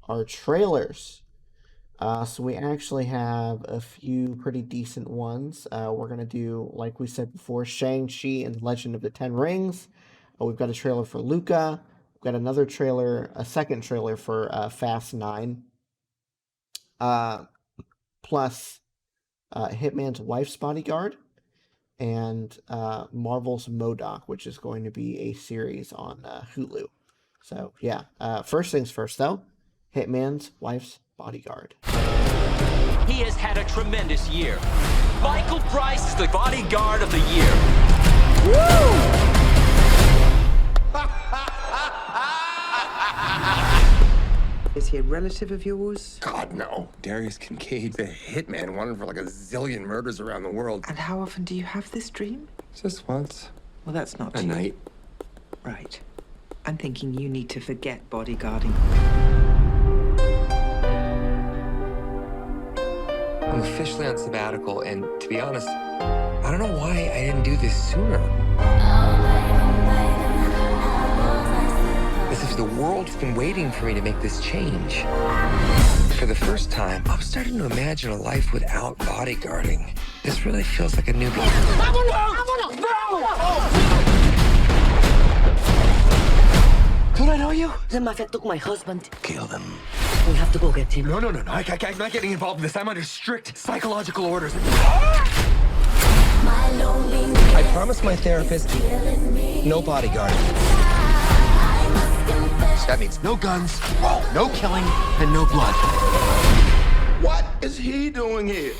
our trailers. So we actually have a few pretty decent ones. We're going to do, like we said before, Shang-Chi and the Legend of the Ten Rings. We've got a trailer for Luca. We've got another trailer, a second trailer for Fast 9. Plus Hitman's Wife's Bodyguard and Marvel's MODOK, which is going to be a series on Hulu. So, yeah. First things first, though. Hitman's Wife's Bodyguard. He has had a tremendous year. Michael Price is the bodyguard of the year. Is he a relative of yours? God, no. Darius Kincaid, the hitman, wanted for like a zillion murders around the world. And how often do you have this dream? Just once. Well, that's not A night. right. I'm thinking you need to forget bodyguarding. I'm officially on sabbatical, and to be honest, I don't know why I didn't do this sooner. As if the world's been waiting for me to make this change. For the first time, I'm starting to imagine a life without bodyguarding. This really feels like a new beginning. Don't I know you? The mafia took my husband. Kill them. We have to go get him. No. I'm not getting involved in this. I'm under strict psychological orders. I promised my therapist no bodyguard. That means no guns, no killing, and no blood. What is he doing here?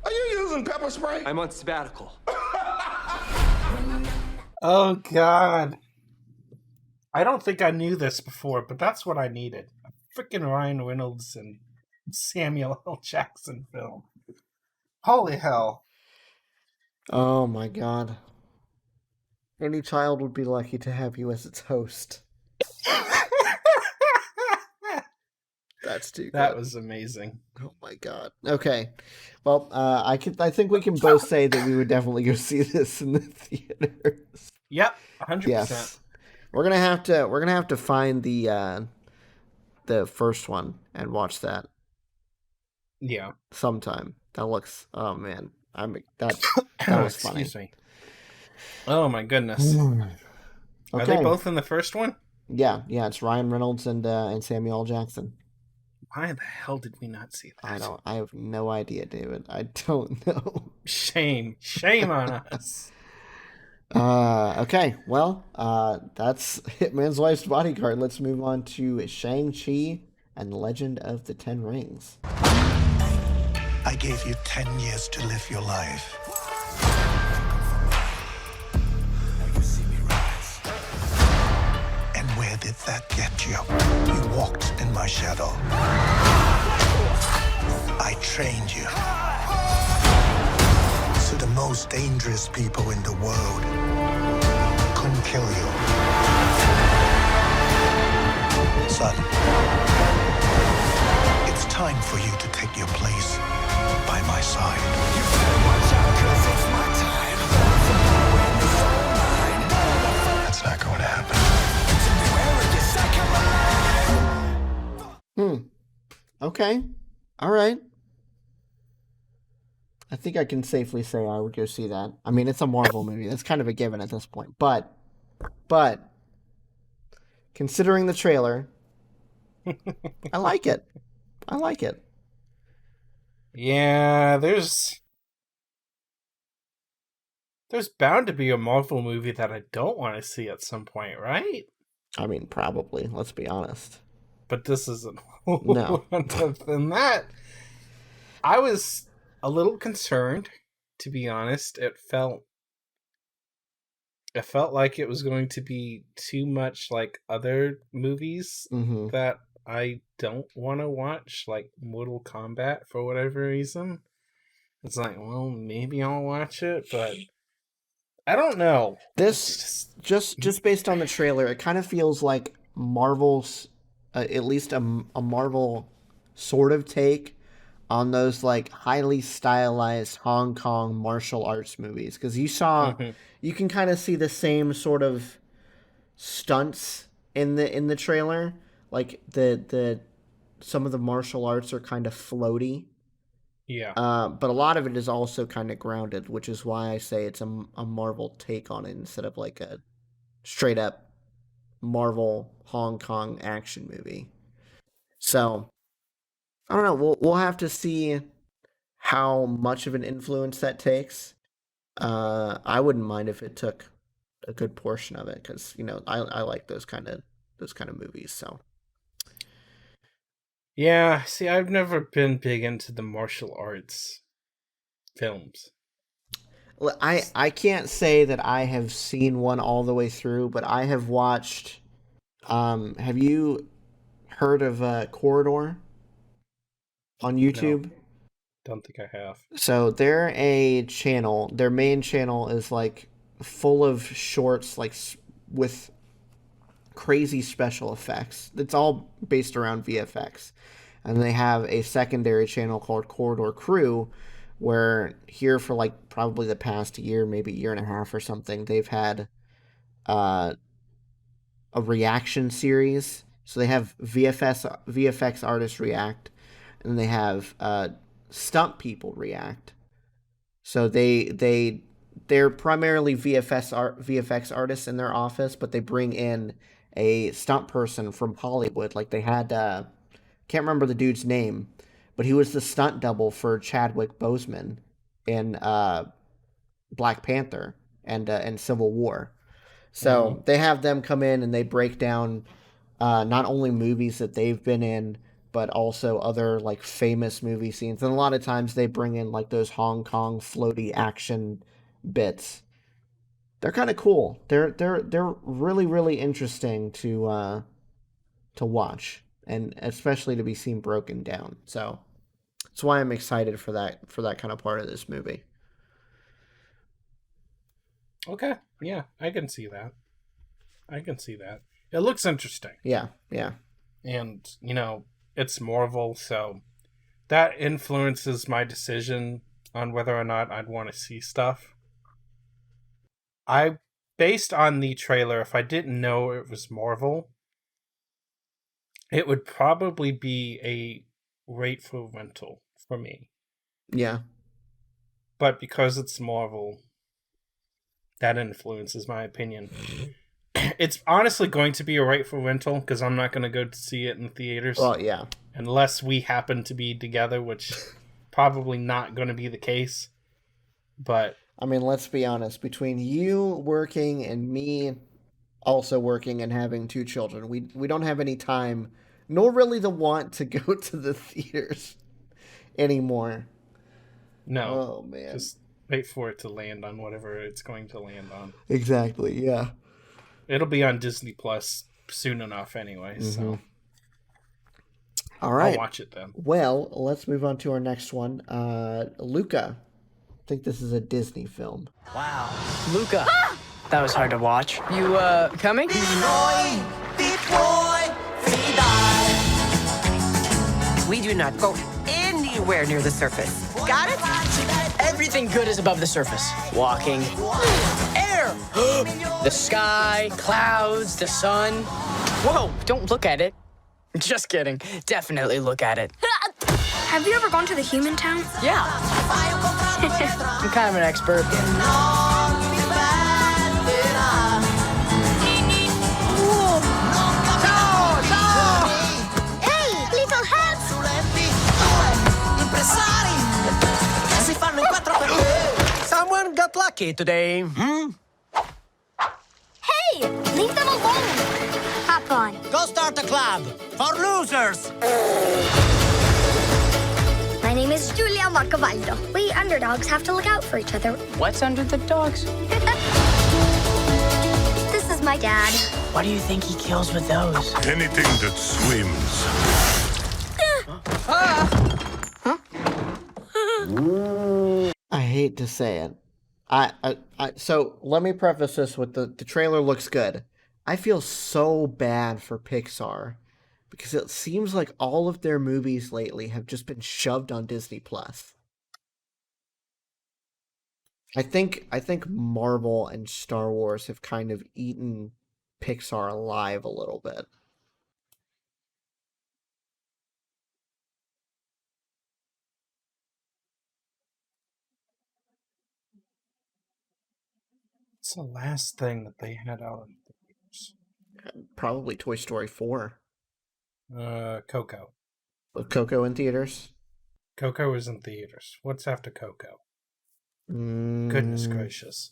Are you using pepper spray? I'm on sabbatical. Oh, God. I don't think I knew this before, but that's what I needed. A freaking Ryan Reynolds and Samuel L. Jackson film. Holy hell. Oh my god. Any child would be lucky to have you as its host. That's too good. That was amazing. Oh my god. Okay. Well, I think we can both say that we would definitely go see this in the theaters. Yep, 100%. Yes. We're gonna have to find the first one and watch that Yeah. sometime. That looks, oh man, that was funny. Excuse me. Oh my goodness. Are they both in the first one? Yeah, it's Ryan Reynolds and Samuel L. Jackson. Why the hell did we not see that? I have no idea, David. I don't know. Shame on us. Okay, well, that's Hitman's Wife's Bodyguard. Let's move on to Shang-Chi and the Legend of the Ten Rings. I gave you 10 years to live your life. Now you see me rise. And where did that get you? You walked in my shadow. I trained you. So the most dangerous people in the world couldn't kill you. Son, it's time for you to take your place by my side. You better watch out, 'cause it's my time. That's not going to happen. Okay. All right. I think I can safely say I would go see that. I mean, it's a Marvel movie. That's kind of a given at this point. But considering the trailer, I like it. Yeah, there's bound to be a Marvel movie that I don't want to see at some point, right? I mean, probably. Let's be honest. But this isn't No. one than that. I was a little concerned, to be honest. It felt like it was going to be too much like other movies Mm-hmm. that I don't want to watch like Mortal Kombat for whatever reason. It's like, well, maybe I'll watch it, but I don't know. This just based on the trailer, it kind of feels like Marvel's, at least a Marvel sort of take on those like highly stylized Hong Kong martial arts movies. Because you can kind of see the same sort of stunts in the trailer. Like the some of the martial arts are kind of floaty. Yeah. But a lot of it is also kind of grounded, which is why I say it's a Marvel take on it instead of like a straight up Marvel Hong Kong action movie. So I don't know. We'll have to see how much of an influence that takes. I wouldn't mind if it took a good portion of it, because I like those kind of movies. So. Yeah, see, I've never been big into the martial arts films. Well, I can't say that I have seen one all the way through, but I have watched. Have you heard of Corridor on YouTube? No, don't think I have. So they're a channel. Their main channel is like full of shorts, like with crazy special effects. It's all based around VFX. And they have a secondary channel called Corridor Crew, where here for like probably the past year, maybe year and a half or something, they've had a reaction series. So they have VFX artists react, and they have stunt people react. So they're primarily VFX artists in their office, but they bring in a stunt person from Hollywood. Like they had, can't remember the dude's name, but he was the stunt double for Chadwick Boseman in Black Panther and Civil War. So they have them come in and they break down not only movies that they've been in, but also other like famous movie scenes. And a lot of times they bring in like those Hong Kong floaty action bits. They're kind of cool. They're really, really interesting to watch, and especially to be seen broken down. So that's why I'm excited for that kind of part of this movie. Okay, yeah, I can see that. It looks interesting. Yeah. And, it's Marvel, so that influences my decision on whether or not I'd want to see stuff. Based on the trailer, if I didn't know it was Marvel, it would probably be a rate for rental for me. Yeah. But because it's Marvel, that influences my opinion. It's honestly going to be a rate for rental, because I'm not going to go to see it in theaters. Well, yeah. Unless we happen to be together, which probably not going to be the case. But I mean, let's be honest. Between you working and me also working and having 2 children, we don't have any time, nor really the want to go to the theaters anymore. No. Oh, man. Just wait for it to land on whatever it's going to land on. Exactly, yeah. It'll be on Disney Plus soon enough anyway, so. All right. I'll watch it then. Well, let's move on to our next one. Luca. I think this is a Disney film. Wow. Luca. That was hard to watch. You, coming? We do not go anywhere near the surface. Got it? Everything good is above the surface. Walking. Air! The sky, clouds, the sun. Whoa, don't look at it. Just kidding. Definitely look at it. Have you ever gone to the human town? Yeah. I'm kind of an expert. Hey, little hats! Someone got lucky today. Hey, leave them alone! Hop on. Go start a club for losers. My name is Julia Macavaldo. We underdogs have to look out for each other. What's under the dogs? This is was my dad. What do you think he kills with those? Anything that swims. I hate to say it. So let me preface this with the trailer looks good. I feel so bad for Pixar because it seems like all of their movies lately have just been shoved on Disney Plus. I think Marvel and Star Wars have kind of eaten Pixar alive a little bit. What's the last thing that they had out in theaters? Probably Toy Story 4. Coco. Coco in theaters? Coco is in theaters. What's after Coco? Goodness gracious.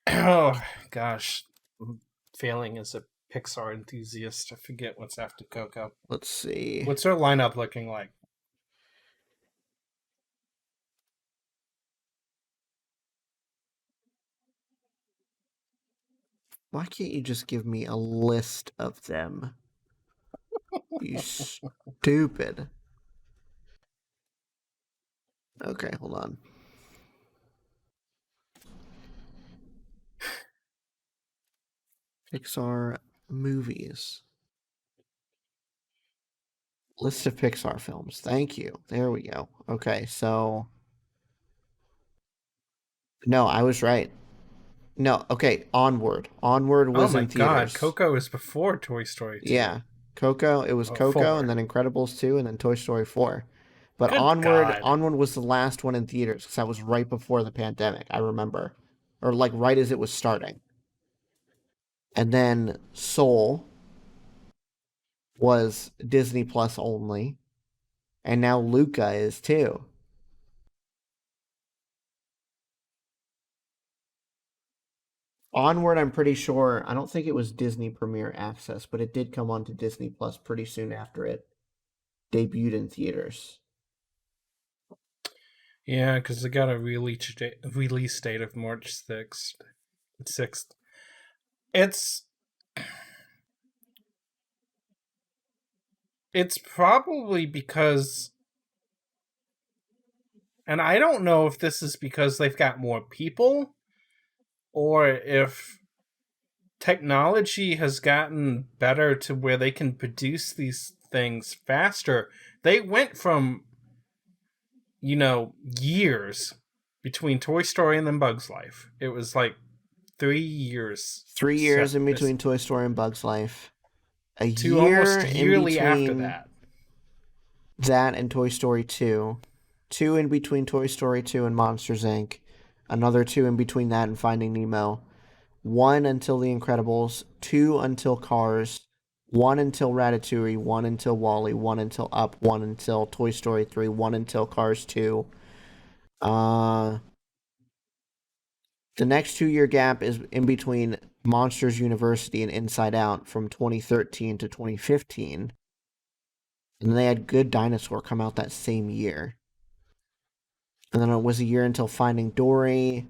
Oh, gosh. I'm failing as a Pixar enthusiast. I forget what's after Coco. Let's see. What's their lineup looking like? Why can't you just give me a list of them? You stupid. Okay, hold on. Pixar movies. List of Pixar films. Thank you. There we go. Okay, so... No, I was right. No, okay, Onward. Onward was in theaters. Oh my god, Coco is before Toy Story 2. Yeah, Coco, it was Coco, 4. and then Incredibles 2, and then Toy Story 4. But Good Onward God. Onward was the last one in theaters, because that was right before the pandemic, I remember. Or, like, right as it was starting. And then Soul was Disney Plus only. And now Luca is too. Onward, I'm pretty sure, I don't think it was Disney Premier Access, but it did come onto Disney Plus pretty soon after it debuted in theaters. Yeah, because it got a release date of March 6th. It's probably because, and I don't know if this is because they've got more people, or if technology has gotten better to where they can produce these things faster. They went from, years between Toy Story and then Bug's Life. It was like 3 years. 3 years in between Toy Story and Bug's Life. A year almost yearly after that. That and Toy Story 2. 2 in between Toy Story 2 and Monsters, Inc. Another 2 in between that and Finding Nemo. 1 until The Incredibles. 2 until Cars. 1 until Ratatouille. 1 until WALL-E. 1 until Up. 1 until Toy Story 3. 1 until Cars 2. The next 2-year gap is in between Monsters University and Inside Out from 2013 to 2015. And then they had Good Dinosaur come out that same year. And then it was a year until Finding Dory.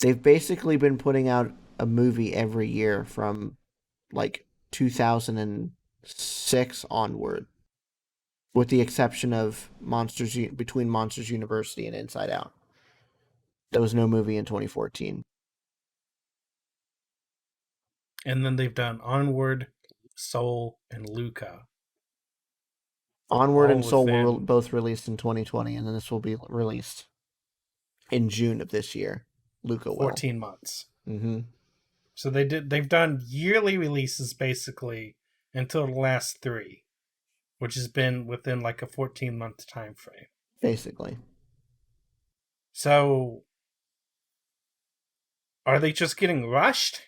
They've basically been putting out a movie every year from like 2006 onward. With the exception of between Monsters University and Inside Out. There was no movie in 2014. And then they've done Onward, Soul, and Luca. Onward and Soul were both released in 2020, and then this will be released in June of this year. Luca will. 14 months. Mm-hmm. So they've done yearly releases basically until the last 3, which has been within like a 14-month time frame. Basically. So are they just getting rushed?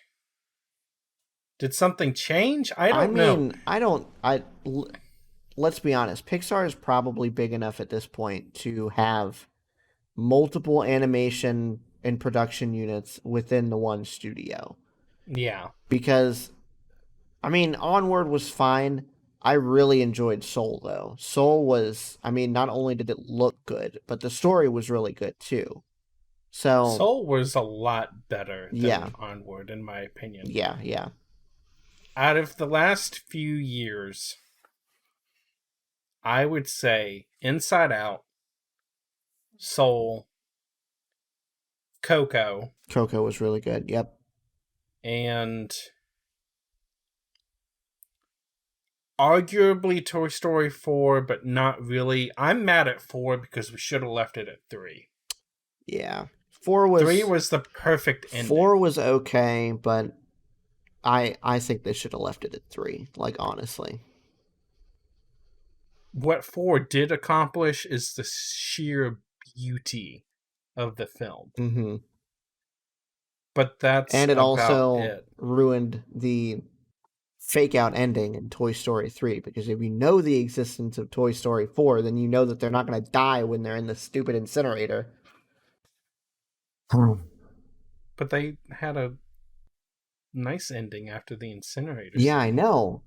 Did something change? I don't know. Let's be honest. Pixar is probably big enough at this point to have multiple animation and production units within the one studio. Yeah. Because, Onward was fine. I really enjoyed Soul, though. Soul was, not only did it look good, but the story was really good, too. So Soul was a lot better than Yeah. Onward, in my opinion. yeah. Out of the last few years, I would say Inside Out, Soul, Coco, Coco was really good. Yep. and arguably Toy Story 4, but not really. I'm mad at 4 because we should have left it at 3. Yeah. 4 was 3 was the perfect ending. 4 was okay, but I think they should have left it at 3, like honestly. What 4 did accomplish is the sheer beauty of the film. Mm-hmm. But that's And it about also it. ruined the fake out ending in Toy Story 3, because if you know the existence of Toy Story 4, then you know that they're not going to die when they're in the stupid incinerator. But they had a nice ending after the incinerator. Yeah, I know.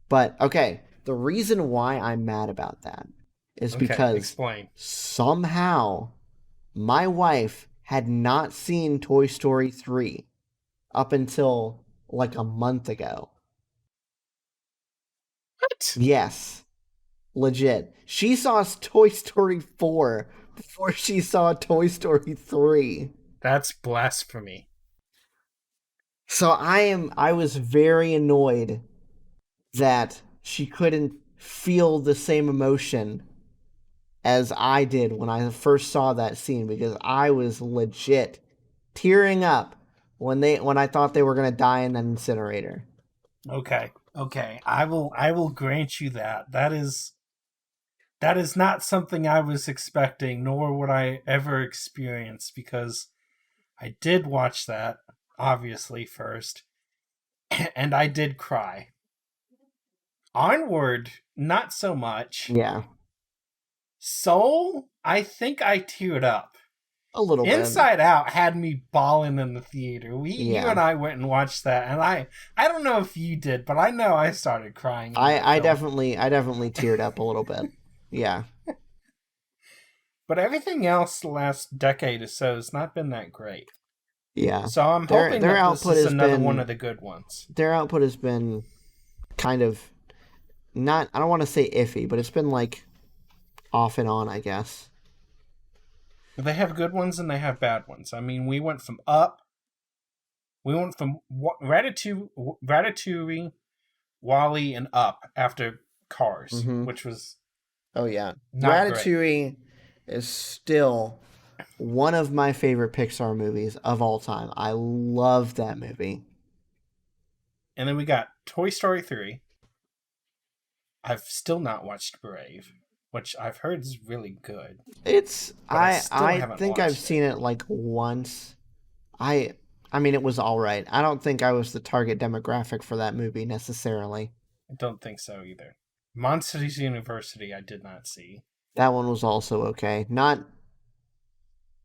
But, okay, the reason why I'm mad about that is Okay, because explain. somehow my wife had not seen Toy Story 3 up until like a month ago. What? Yes. Legit. She saw Toy Story 4 before she saw Toy Story 3. That's blasphemy. So I was very annoyed that she couldn't feel the same emotion as I did when I first saw that scene, because I was legit tearing up when I thought they were going to die in that incinerator. Okay. I will grant you that. That is not something I was expecting, nor would I ever experience, because I did watch that, obviously, first, and I did cry. Onward, not so much. Yeah. Soul, I think I teared up. A little bit. Inside Out had me bawling in the theater. You Yeah. and I went and watched that, and I don't know if you did, but I know I started crying. I definitely teared up a little bit. Yeah. But everything else the last decade or so has not been that great. Yeah. So I'm hoping their that output this is has another been, one of the good ones. Their output has been kind of not, I don't want to say iffy, but it's been like off and on, I guess. They have good ones and they have bad ones. I mean, we went from Up, we went from Ratatouille, WALL-E, and Up after Cars, which was Oh yeah, not Ratatouille is still one of my favorite Pixar movies of all time. I love that movie. And then we got Toy Story 3. I've still not watched Brave, which I've heard is really good. It's I haven't think watched I've seen it like once. I mean, it was all right. I don't think I was the target demographic for that movie necessarily. I don't think so either. Monsters University I did not see. That one was also okay. Not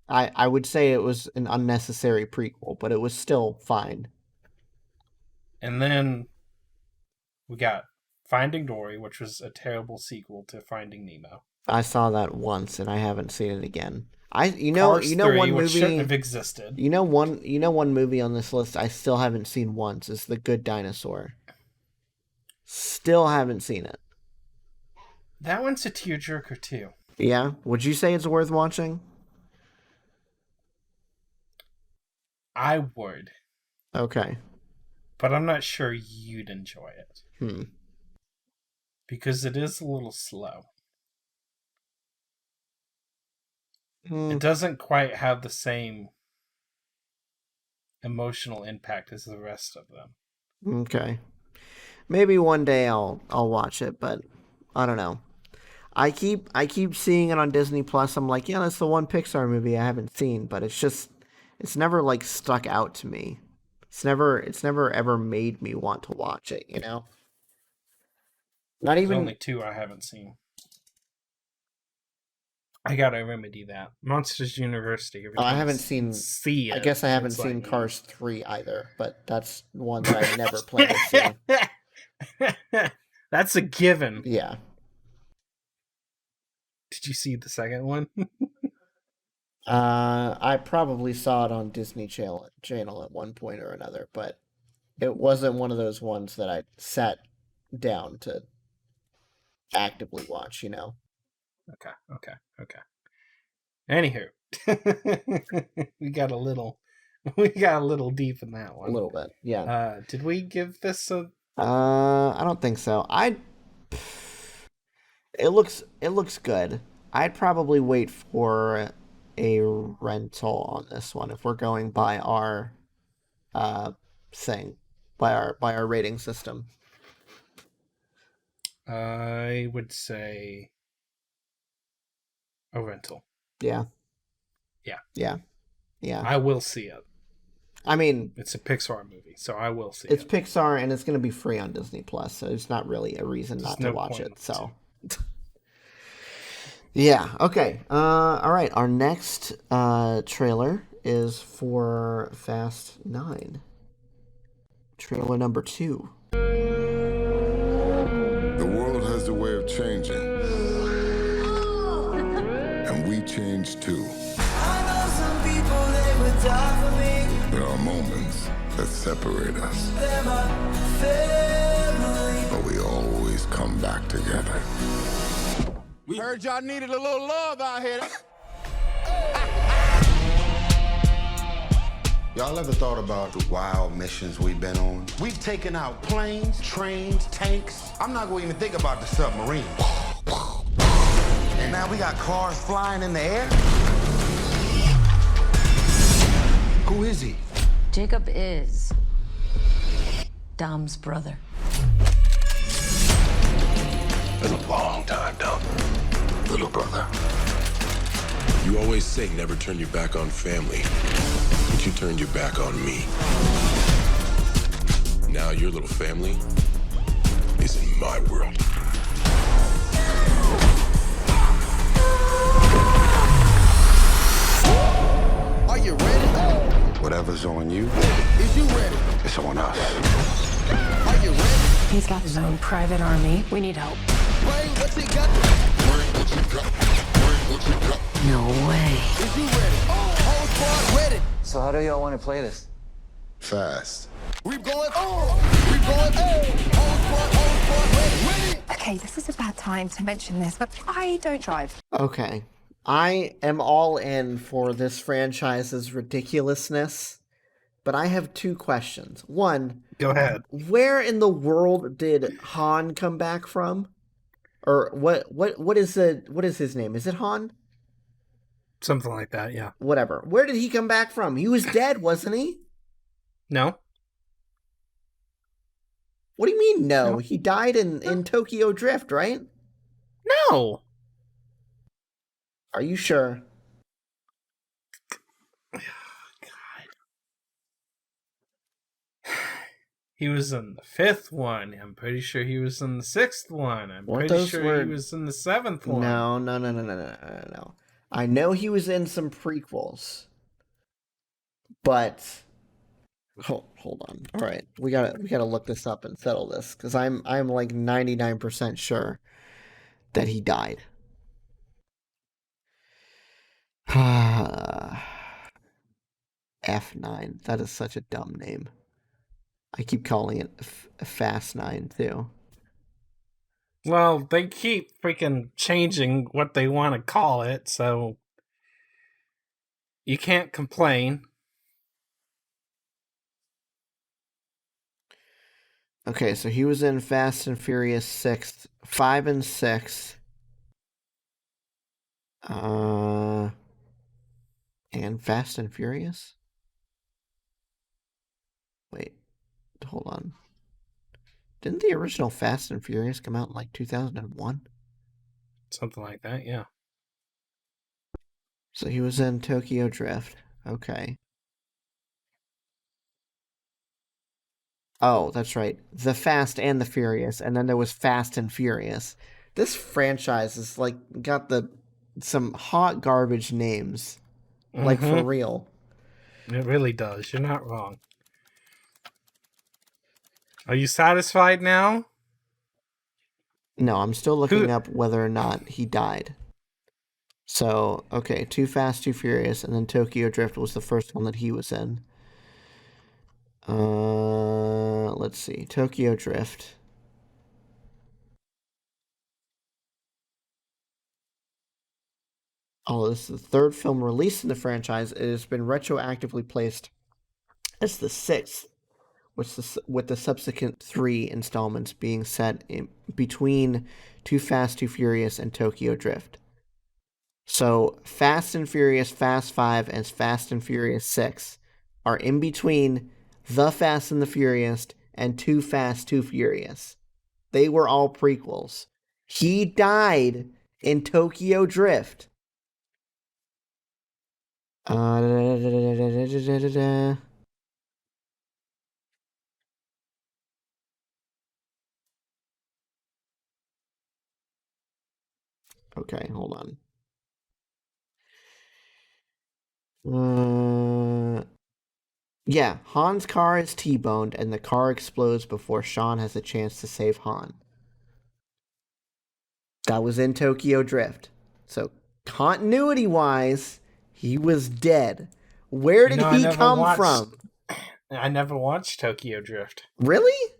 I would say it was an unnecessary prequel, but it was still fine. And then we got Finding Dory, which was a terrible sequel to Finding Nemo. I saw that once and I haven't seen it again. Cars 3, one which shouldn't movie have existed. one movie on this list I still haven't seen once is The Good Dinosaur. Still haven't seen it. That one's a tearjerker too. Yeah? Would you say it's worth watching? I would. Okay. But I'm not sure you'd enjoy it. Because it is a little slow. It doesn't quite have the same emotional impact as the rest of them. Okay. Maybe one day I'll watch it, but I don't know. I keep seeing it on Disney Plus. I'm like, yeah, that's the one Pixar movie I haven't seen, but it's never like stuck out to me. It's never ever made me want to watch it, you know? Not even There's only 2 I haven't seen. I gotta remedy that. Monsters University. I haven't seen. See it. I guess I haven't It's seen like, Cars 3 either, but that's one that I never plan to see. That's a given. Yeah. Did you see the second one? I probably saw it on Disney Channel at one point or another, but it wasn't one of those ones that I sat down to actively watch, you know. Okay. Anywho, we got a little deep in that one. A little bit, yeah. Did we give this a? I don't think so. It looks good. I'd probably wait for a rental on this one if we're going by our thing, by our rating system. I would say a rental. Yeah. I will see it. I mean, it's a Pixar movie, so I will see it. It's it. Pixar, and it's going to be free on Disney Plus, so it's not really a reason not to watch it. So, yeah. Okay. All right. Our next trailer is for Fast 9. Trailer number 2. The world has a way of changing. And we change too. There are moments that separate us. But we always come back together. We heard y'all needed a little love out here. Y'all ever thought about the wild missions we've been on? We've taken out planes, trains, tanks. I'm not going to even think about the submarine. And now we got cars flying in the air? Who is he? Jacob is Dom's brother. Been a long time, Dom. Little brother. You always say never turn your back on family. But you turned your back on me. Now your little family is in my world. Are you ready? Whatever's on you, is you ready? It's on us. Are you ready? He's got his own private army. We need help. Bring what you got. Bring what you got. Bring what you got. No way. Is you ready? Whole squad ready. So how do y'all want to play this? Fast. We going. We going. Whole squad ready. Okay, this is a bad time to mention this, but I don't drive. Okay. I am all in for this franchise's ridiculousness, but I have 2 questions. One, go ahead. Where in the world did Han come back from? Or what is his name? Is it Han? Something like that, yeah. Whatever. Where did he come back from? He was dead, wasn't he? No. What do you mean no? He died in Tokyo Drift, right? No. Are you sure? God. He was in the 5th one. I'm pretty sure he was in the 6th one. I'm pretty sure he was in the 7th one. No. I know he was in some prequels. But hold on. All right. We gotta look this up and settle this, because I'm like 99% sure that he died. F9. That is such a dumb name. I keep calling it Fast 9 too. Well, they keep freaking changing what they want to call it, so you can't complain. Okay, so he was in Fast and Furious 6, 5 and 6. And Fast and Furious? Wait, hold on. Didn't the original Fast and Furious come out in like 2001? Something like that, yeah. So he was in Tokyo Drift. Okay. Oh, that's right. The Fast and the Furious, and then there was Fast and Furious. This franchise is like got some hot garbage names. Like, for real. It really does. You're not wrong. Are you satisfied now? No, I'm still looking up whether or not he died. So, okay, Too Fast, Too Furious, and then Tokyo Drift was the first one that he was in. Let's see. Tokyo Drift. Oh, this is the third film released in the franchise. It has been retroactively placed as the sixth, with the subsequent 3 installments being set in between Too Fast, Too Furious and Tokyo Drift. So, Fast and Furious, Fast 5, and Fast and Furious 6 are in between The Fast and the Furious and Too Fast, Too Furious. They were all prequels. He died in Tokyo Drift. Okay, hold on. Yeah, Han's car is T-boned and the car explodes before Sean has a chance to save Han. That was in Tokyo Drift. So, continuity-wise, he was dead. Where did he come from? I never watched Tokyo Drift. Really?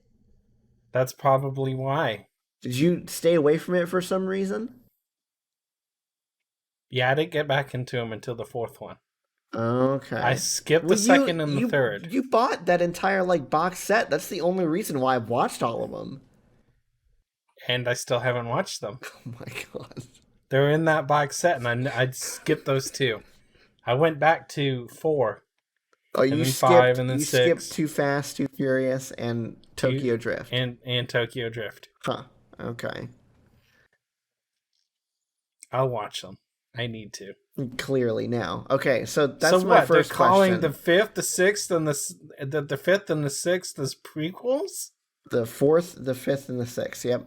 That's probably why. Did you stay away from it for some reason? Yeah, I didn't get back into him until the 4th one. Okay. I skipped the second and the third. You bought that entire box set. That's the only reason why I've watched all of them. And I still haven't watched them. Oh my god. They're in that box set, and I'd skipped those 2. I went back to 4. Oh, and you then skipped 5 and then you 6. skipped Too Fast, Too Furious, and Tokyo Drift. And Tokyo Drift. Huh. Okay. I'll watch them. I need to. Clearly now. Okay, so that's my what? first They're calling question. the 5th, the 6th, and the 5th and the 6th as prequels? The 4th, the 5th, and the 6th. Yep.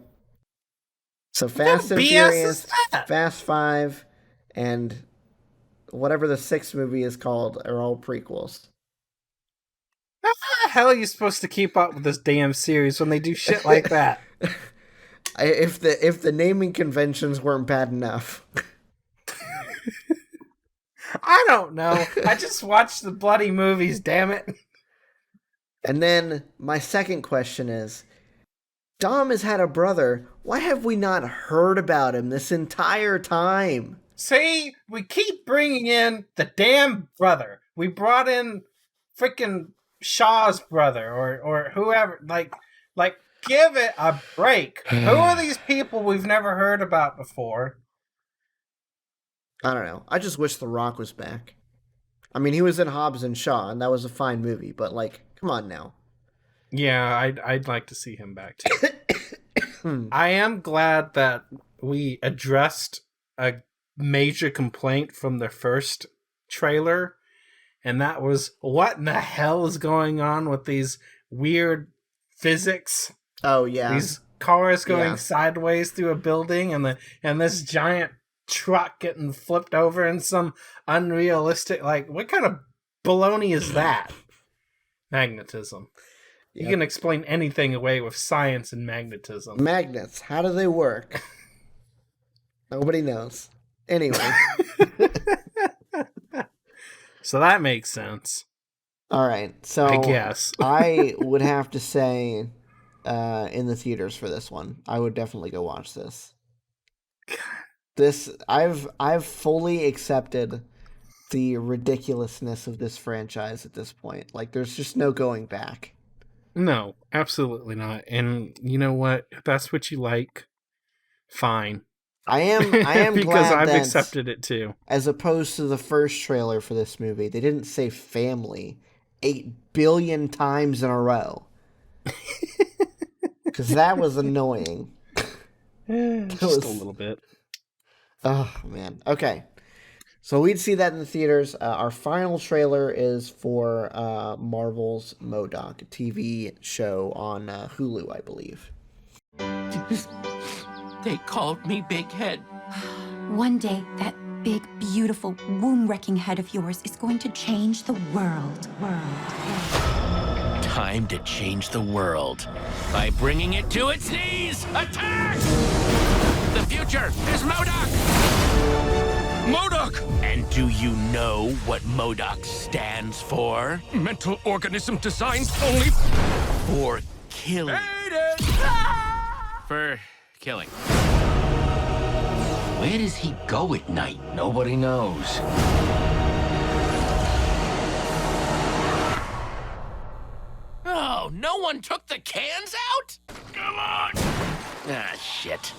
So Fast and BS Furious, is that? Fast 5, and whatever the 6th movie is called are all prequels. How the hell are you supposed to keep up with this damn series when they do shit like that? If the naming conventions weren't bad enough. I don't know. I just watched the bloody movies, damn it. And then my second question is, Dom has had a brother. Why have we not heard about him this entire time? See, we keep bringing in the damn brother. We brought in freaking Shaw's brother or whoever. Like, give it a break. Who are these people we've never heard about before? I don't know. I just wish The Rock was back. I mean, he was in Hobbs and Shaw, and that was a fine movie, but come on now. Yeah, I'd like to see him back too. I am glad that we addressed a major complaint from the first trailer, and that was, what in the hell is going on with these weird physics? Oh yeah, these cars going sideways through a building, and this giant truck getting flipped over in some unrealistic, what kind of baloney is that? Magnetism. You can explain anything away with science and magnetism. Magnets, how do they work? Nobody knows. Anyway. So that makes sense. All right. So I guess. I would have to say in the theaters for this one. I would definitely go watch this. I've fully accepted the ridiculousness of this franchise at this point. There's just no going back. No, absolutely not. And you know what? If that's what you like, fine. I am because glad I've that, accepted it too. As opposed to the first trailer for this movie, they didn't say family 8 billion times in a row. Because that was annoying. Just a little bit. Oh, man. Okay. So we'd see that in the theaters. Our final trailer is for Marvel's MODOK, a TV show on Hulu, I believe. They called me Big Head. One day, that big, beautiful, womb-wrecking head of yours is going to change the world. Time to change the world by bringing it to its knees. Attack! The future is MODOK! MODOK! And do you know what MODOK stands for? Mental organism designed only for killing. For killing. Where does he go at night? Nobody knows. Oh, no one took the cans out? Come on! Ah, shit.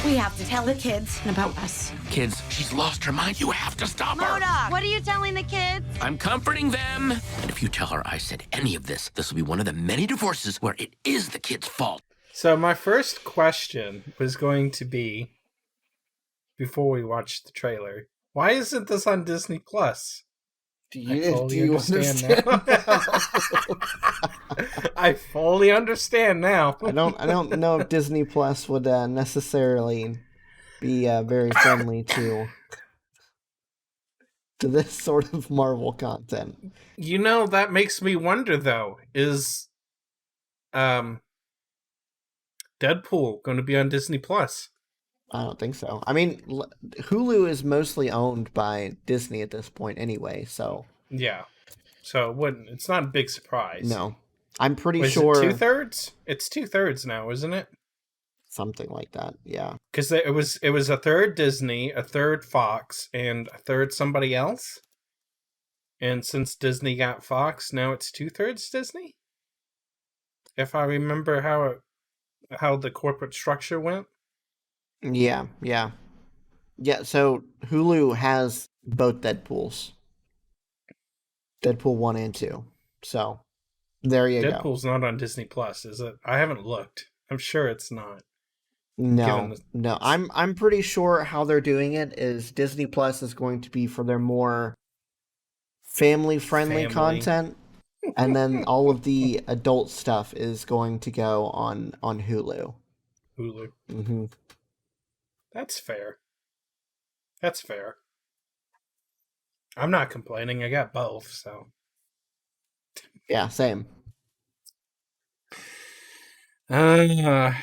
We have to tell the kids about us. Kids, she's lost her mind. You have to stop her. MODOK, what are you telling the kids? I'm comforting them. And if you tell her I said any of this, this will be one of the many divorces where it is the kid's fault. So my first question was going to be, before we watch the trailer, why isn't this on Disney Plus? Do you understand now? I fully understand now. I don't know if Disney Plus would necessarily be very friendly to this sort of Marvel content. You know, that makes me wonder, though, is Deadpool going to be on Disney Plus? I don't think so. I mean, Hulu is mostly owned by Disney at this point anyway, so... Yeah. So it's not a big surprise. No. I'm pretty Was sure... it 2/3? It's 2/3 now, isn't it? Something like that, yeah. Because it was a third Disney, a third Fox, and a third somebody else. And since Disney got Fox, now it's 2/3 Disney? If I remember how the corporate structure went. Yeah. So Hulu has both Deadpools. Deadpool 1 and 2. So, there you go. Deadpool's not on Disney Plus, is it? I haven't looked. I'm sure it's not. No. I'm pretty sure how they're doing it is Disney Plus is going to be for their more family-friendly content, and then all of the adult stuff is going to go on Hulu. Hulu. Mm-hmm. That's fair. I'm not complaining. I got both, so. Yeah, same. If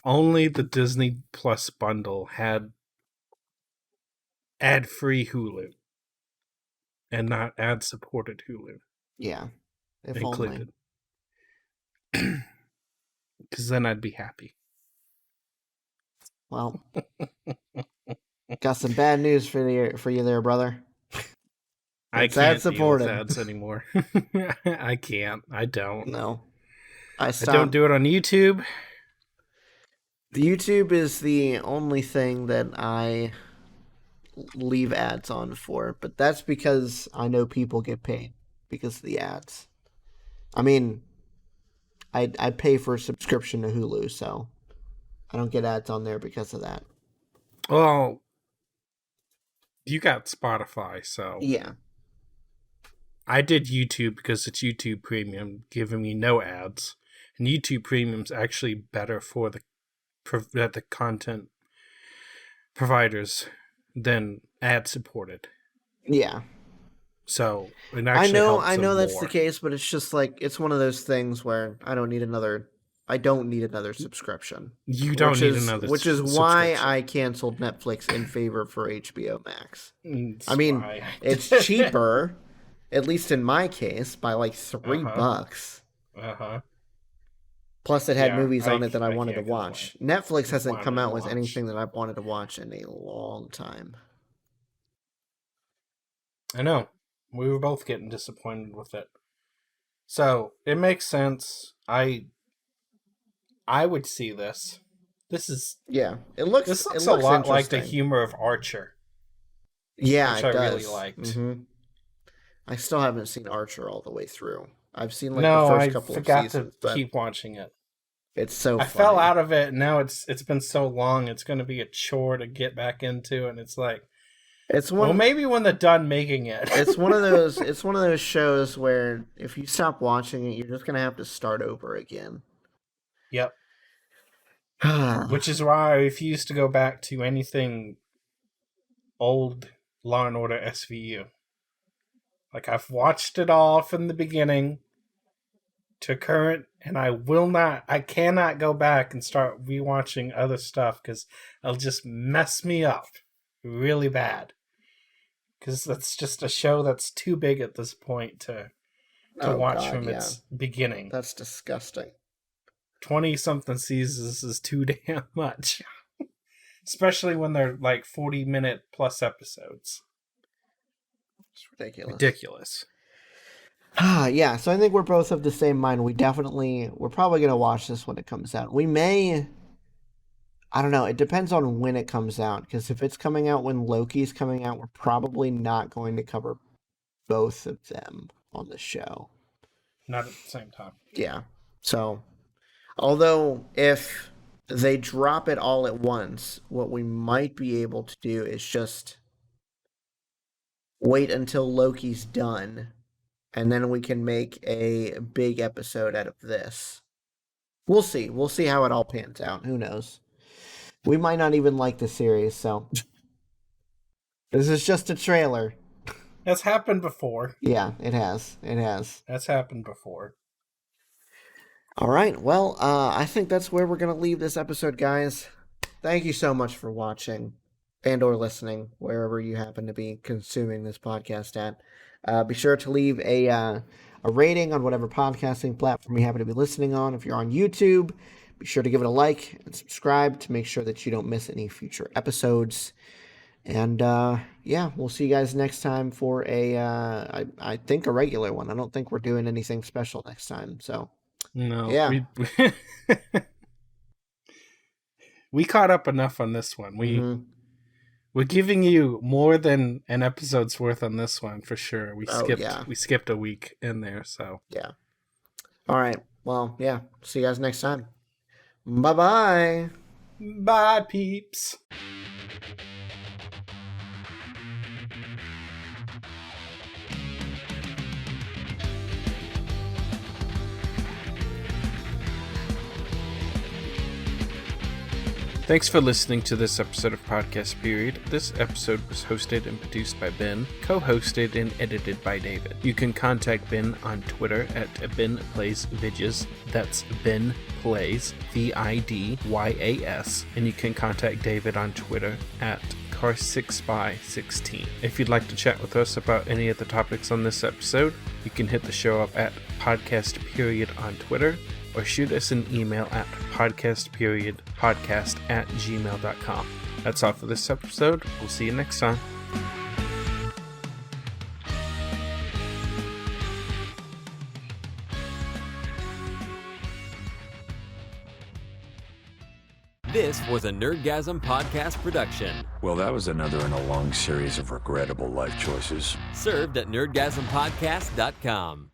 only the Disney Plus bundle had ad-free Hulu and not ad-supported Hulu. Yeah, if included. Because then I'd be happy. Well, got some bad news for you there, brother. I can't deal with ads anymore. I can't. I don't. No. I don't do it on YouTube. The YouTube is the only thing that I leave ads on for, but that's because I know people get paid because of the ads. I mean, I pay for a subscription to Hulu, so I don't get ads on there because of that. Well, you got Spotify, so... Yeah. I did YouTube because it's YouTube Premium, giving me no ads. And YouTube Premium's actually better for the content providers than ad-supported. Yeah. So, it actually I know that's more. the case, but it's just like, it's one of those things where I don't need another subscription. You don't need another subscription. Which is why I canceled Netflix in favor for HBO Max. I mean, it's cheaper, at least in my case, by like $3. Uh-huh. Plus, it had movies on it that I wanted to watch. Netflix hasn't come out with anything that I've wanted to watch in a long time. I know. We were both getting disappointed with it. So, it makes sense. I would see this. This is... Yeah. This looks a lot like the humor of Archer. Yeah, which it I does. really liked. Mm-hmm. I still haven't seen Archer all the way through. I've seen the first couple of seasons. To keep watching it. It's so funny. I fell out of it, and now it's been so long, it's going to be a chore to get back into, and it's like... maybe when they're done making it. It's one of those shows where if you stop watching it, you're just going to have to start over again. Yep. Which is why I refuse to go back to anything old Law and Order SVU. Like, I've watched it all from the beginning, to current, and I cannot go back and start rewatching other stuff because it'll just mess me up really bad. Because that's just a show that's too big at this point to watch from its beginning. That's disgusting. 20-something seasons is too damn much. Especially when they're like 40-minute plus episodes. It's ridiculous. Ridiculous. Yeah, so I think we're both of the same mind. We're probably going to watch this when it comes out. We may, I don't know, it depends on when it comes out. Because if it's coming out when Loki's coming out, we're probably not going to cover both of them on the show. Not at the same time. Yeah, so, although if they drop it all at once, what we might be able to do is just wait until Loki's done, and then we can make a big episode out of this. We'll see. We'll see how it all pans out. Who knows? We might not even like the series, so this is just a trailer. That's happened before. Yeah, it has. That's happened before. All right. Well, I think that's where we're going to leave this episode, guys. Thank you so much for watching and or listening, wherever you happen to be consuming this podcast at. Be sure to leave a rating on whatever podcasting platform you happen to be listening on. If you're on YouTube, be sure to give it a like and subscribe to make sure that you don't miss any future episodes. And, yeah, we'll see you guys next time for I think a regular one. I don't think we're doing anything special next time, so... No. Yeah. We caught up enough on this one. We're giving you more than an episode's worth on this one for sure. We skipped a week in there, so. Yeah. All right. Well, yeah. See you guys next time. Bye-bye. Bye, peeps. Thanks for listening to this episode of Podcast Period. This episode was hosted and produced by Ben, co-hosted and edited by David. You can contact Ben on Twitter at BenPlaysVidges. That's Ben Plays, VIDYAS. And you can contact David on Twitter at Car6by16. If you'd like to chat with us about any of the topics on this episode, you can hit the show up at Podcast Period on Twitter, or shoot us an email at podcastperiodpodcast@gmail.com. That's all for this episode. We'll see you next time. This was a Nerdgasm podcast production. Well, that was another in a long series of regrettable life choices. Served at nerdgasmpodcast.com.